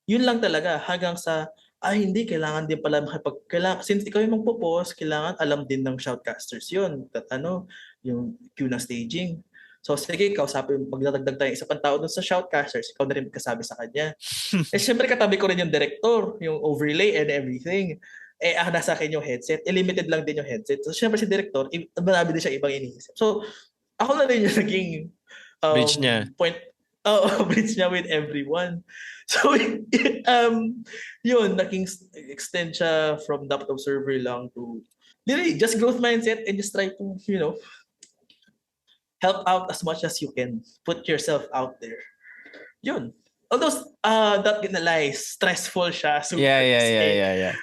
yun lang talaga hanggang sa hindi, kailangan din pala since ikaw yung magpo-pause, kailangan alam din ng shoutcasters yun. Yung cue ng staging. So, sige, magdadagdag tayo isa pang tao dun sa shoutcasters, ikaw na rin magkasabi sa kanya. Siyempre, katabi ko rin yung director, yung overlay and everything. Nasa akin yung headset. Limited lang din yung headset. So, siyempre si director, marami din siya ibang iniisip. So, ako na rin yung naging bridge niya. Bridge niya with everyone. So, yun, naging extend siya from dapat observer lang to literally just growth mindset and just try to, help out as much as you can. Put yourself out there. Yun. although not gonna lie, stressful siya, Yeah, super. yeah, yeah, Kasi yeah, yeah.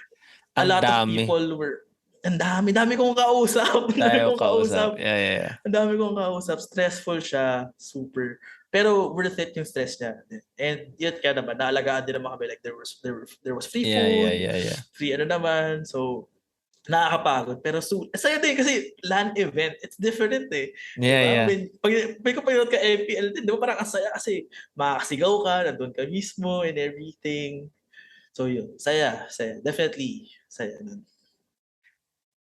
a Ang lot of dami people were, ang dami kong kausap, ang dami tayo kong kausap. kausap, Yeah, yeah, yeah. ang dami kong kausap, stressful siya, super. Pero worth it yung stress niya. And yun kaya naman, naalagaan din naman kami, like there was free Yeah, yeah, food, yeah, yeah. free ano naman, so nakakapagod. Pero saya din kasi LAN event, it's different eh. Di Yeah, ba? yeah. May kapag ka MPL din, di ba parang ang saya kasi makakasigaw ka, nandun ka mismo and everything. So yun, saya. Definitely, saya nun.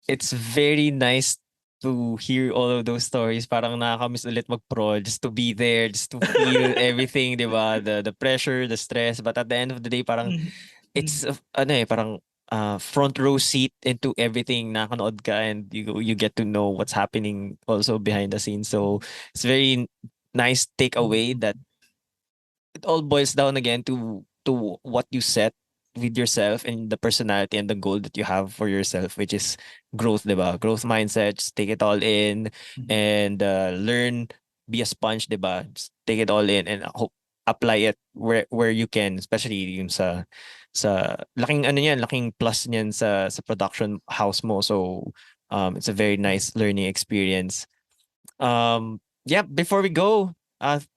It's very nice to hear all of those stories. Parang nakakamiss ulit mag-pro, just to be there, just to feel everything, di ba? The pressure, the stress. But at the end of the day, parang it's parang front row seat into everything. Nakanood ka and you get to know what's happening also behind the scenes. So it's very nice takeaway that it all boils down again to what you set with yourself and the personality and the goal that you have for yourself, which is growth, diba? Growth mindset, just take it all in and learn, be a sponge, diba? Just take it all in and apply it where you can, especially yung sa laking laking plus niyan sa production house mo. So it's a very nice learning experience. Yeah, before we go,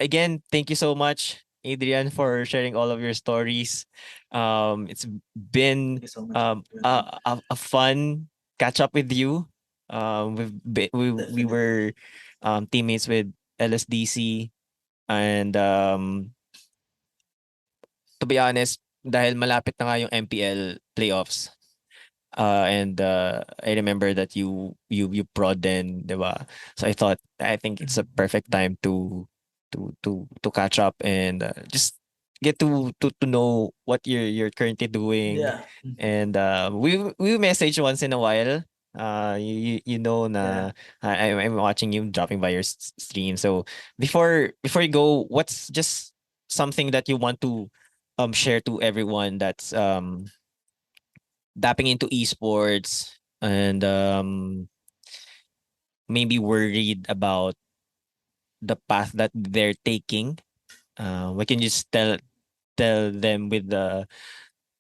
again, thank you so much, Adrian, for sharing all of your stories. It's been Thank you so much. Welcome. a fun catch up with you. We Definitely. were teammates with LSDC, and to be honest, dahil malapit na nga yung MPL playoffs, and I remember that you prod then, 'di ba? So I think it's a perfect time to catch up and just get to know what you're currently doing. Yeah. And we message once in a while. You know Yeah. na I'm watching you dropping by your stream. So before you go, what's just something that you want to share to everyone that's dapping into esports and maybe worried about the path that they're taking? We can just tell them with the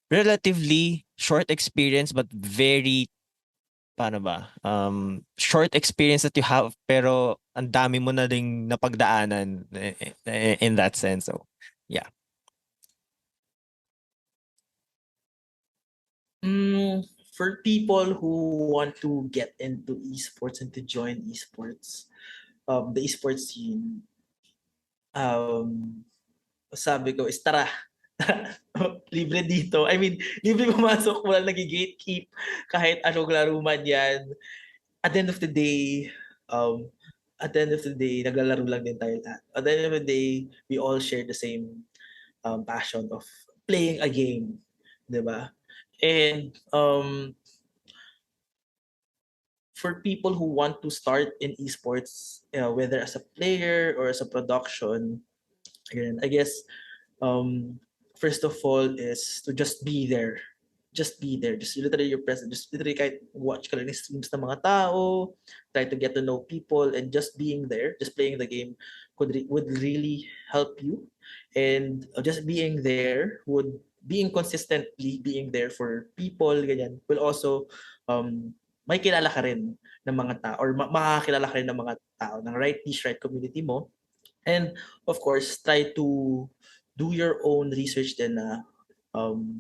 relatively short experience but very paano ba? Short experience that you have pero ang dami mo na ding napagdaanan in that sense. So, yeah. For people who want to get into esports and to join esports, the esports scene, um, sabi ko is tara. Libre dito. I mean, libre pumasok, wala nag-gatekeep kahit anong laro man yan. At the end of the day, um, naglalaro lang din tayo lahat. At the end of the day, we all share the same passion of playing a game. Diba? And for people who want to start in esports, whether as a player or as a production, again, I guess first of all is to just be there. Just be there. Just literally your present. Just literally kahit watch ka lang ng streams ng mga tao, try to get to know people, and just being there, just playing the game would really help you. And just being there being consistently being there for people, ganyan, will also may kilala ka rin ng mga tao or makakakilala ka rin ng mga tao ng right niche, right community mo. And of course, try to do your own research din na um,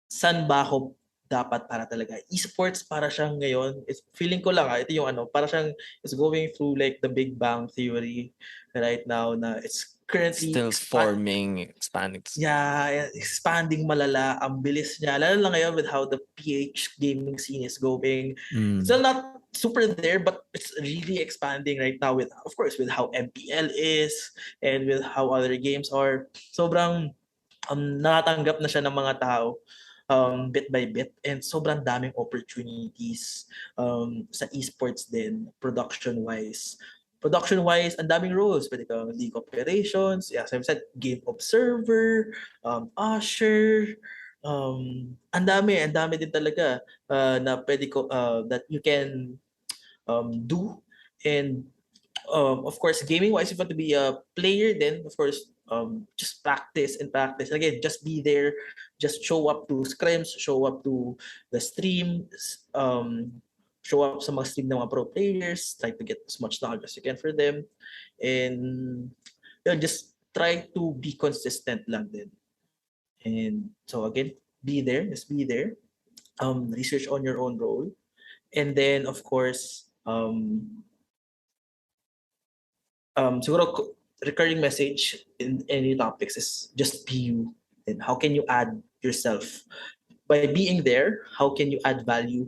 saan ba ako dapat para talaga. Esports para siyang ngayon, feeling ko lang ito yung para siyang is going through like the Big Bang Theory right now na it's currently Still forming, expanding. yeah, expanding malala. Ang bilis niya. Lalo lang ngayon with how the PH gaming scene is going. Still not super there, but it's really expanding right now with, of course, with how MPL is and with how other games are. Sobrang natatanggap na siya ng mga tao bit by bit and sobrang daming opportunities sa esports din production-wise. Production-wise, ang daming roles. Pwede kang league operations, yeah, as I said, game observer, usher, ang dami din talaga na pwede ko, that you can do. And of course, gaming-wise, if you want to be a player then, of course, just practice and practice. Again, just be there, just show up to scrims, show up to the stream, show up sa mga stream ng mga pro players, try to get as much knowledge as you can for them, and just try to be consistent lang din. And so again, be there, just be there. Research on your own role, and then of course, siguro recurring message in any topics is just be you. And how can you add yourself by being there? How can you add value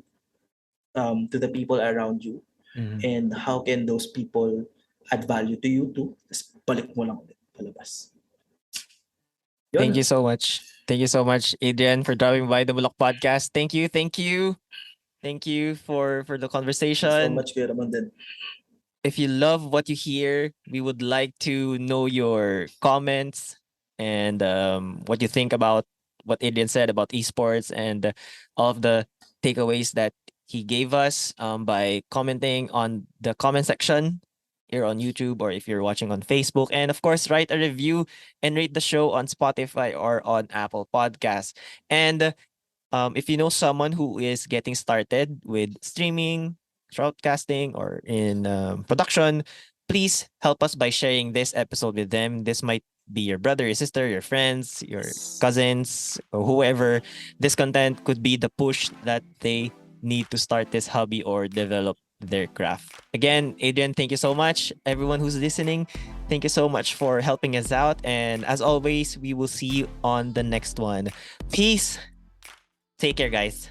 to the people around you, and how can those people add value to you too? Tapos balik mo lang ulit palabas. Yun. Thank you so much. Thank you so much, Adrian, for dropping by the Moonlock Podcast. Thank you for the conversation. Thanks so much, Kuya Ramon din. If you love what you hear, we would like to know your comments and what you think about what Adrian said about esports and all of the takeaways that he gave us by commenting on the comment section here on YouTube, or if you're watching on Facebook. And of course, write a review and rate the show on Spotify or on Apple Podcasts. And if you know someone who is getting started with streaming, shoutcasting, or in production, please help us by sharing this episode with them. This might be your brother, your sister, your friends, your cousins, or whoever. This content could be the push that they need to start this hobby or develop their craft. Again, Adrian, thank you so much. Everyone who's listening, thank you so much for helping us out. And as always, we will see you on the next one. Peace. Take care, guys.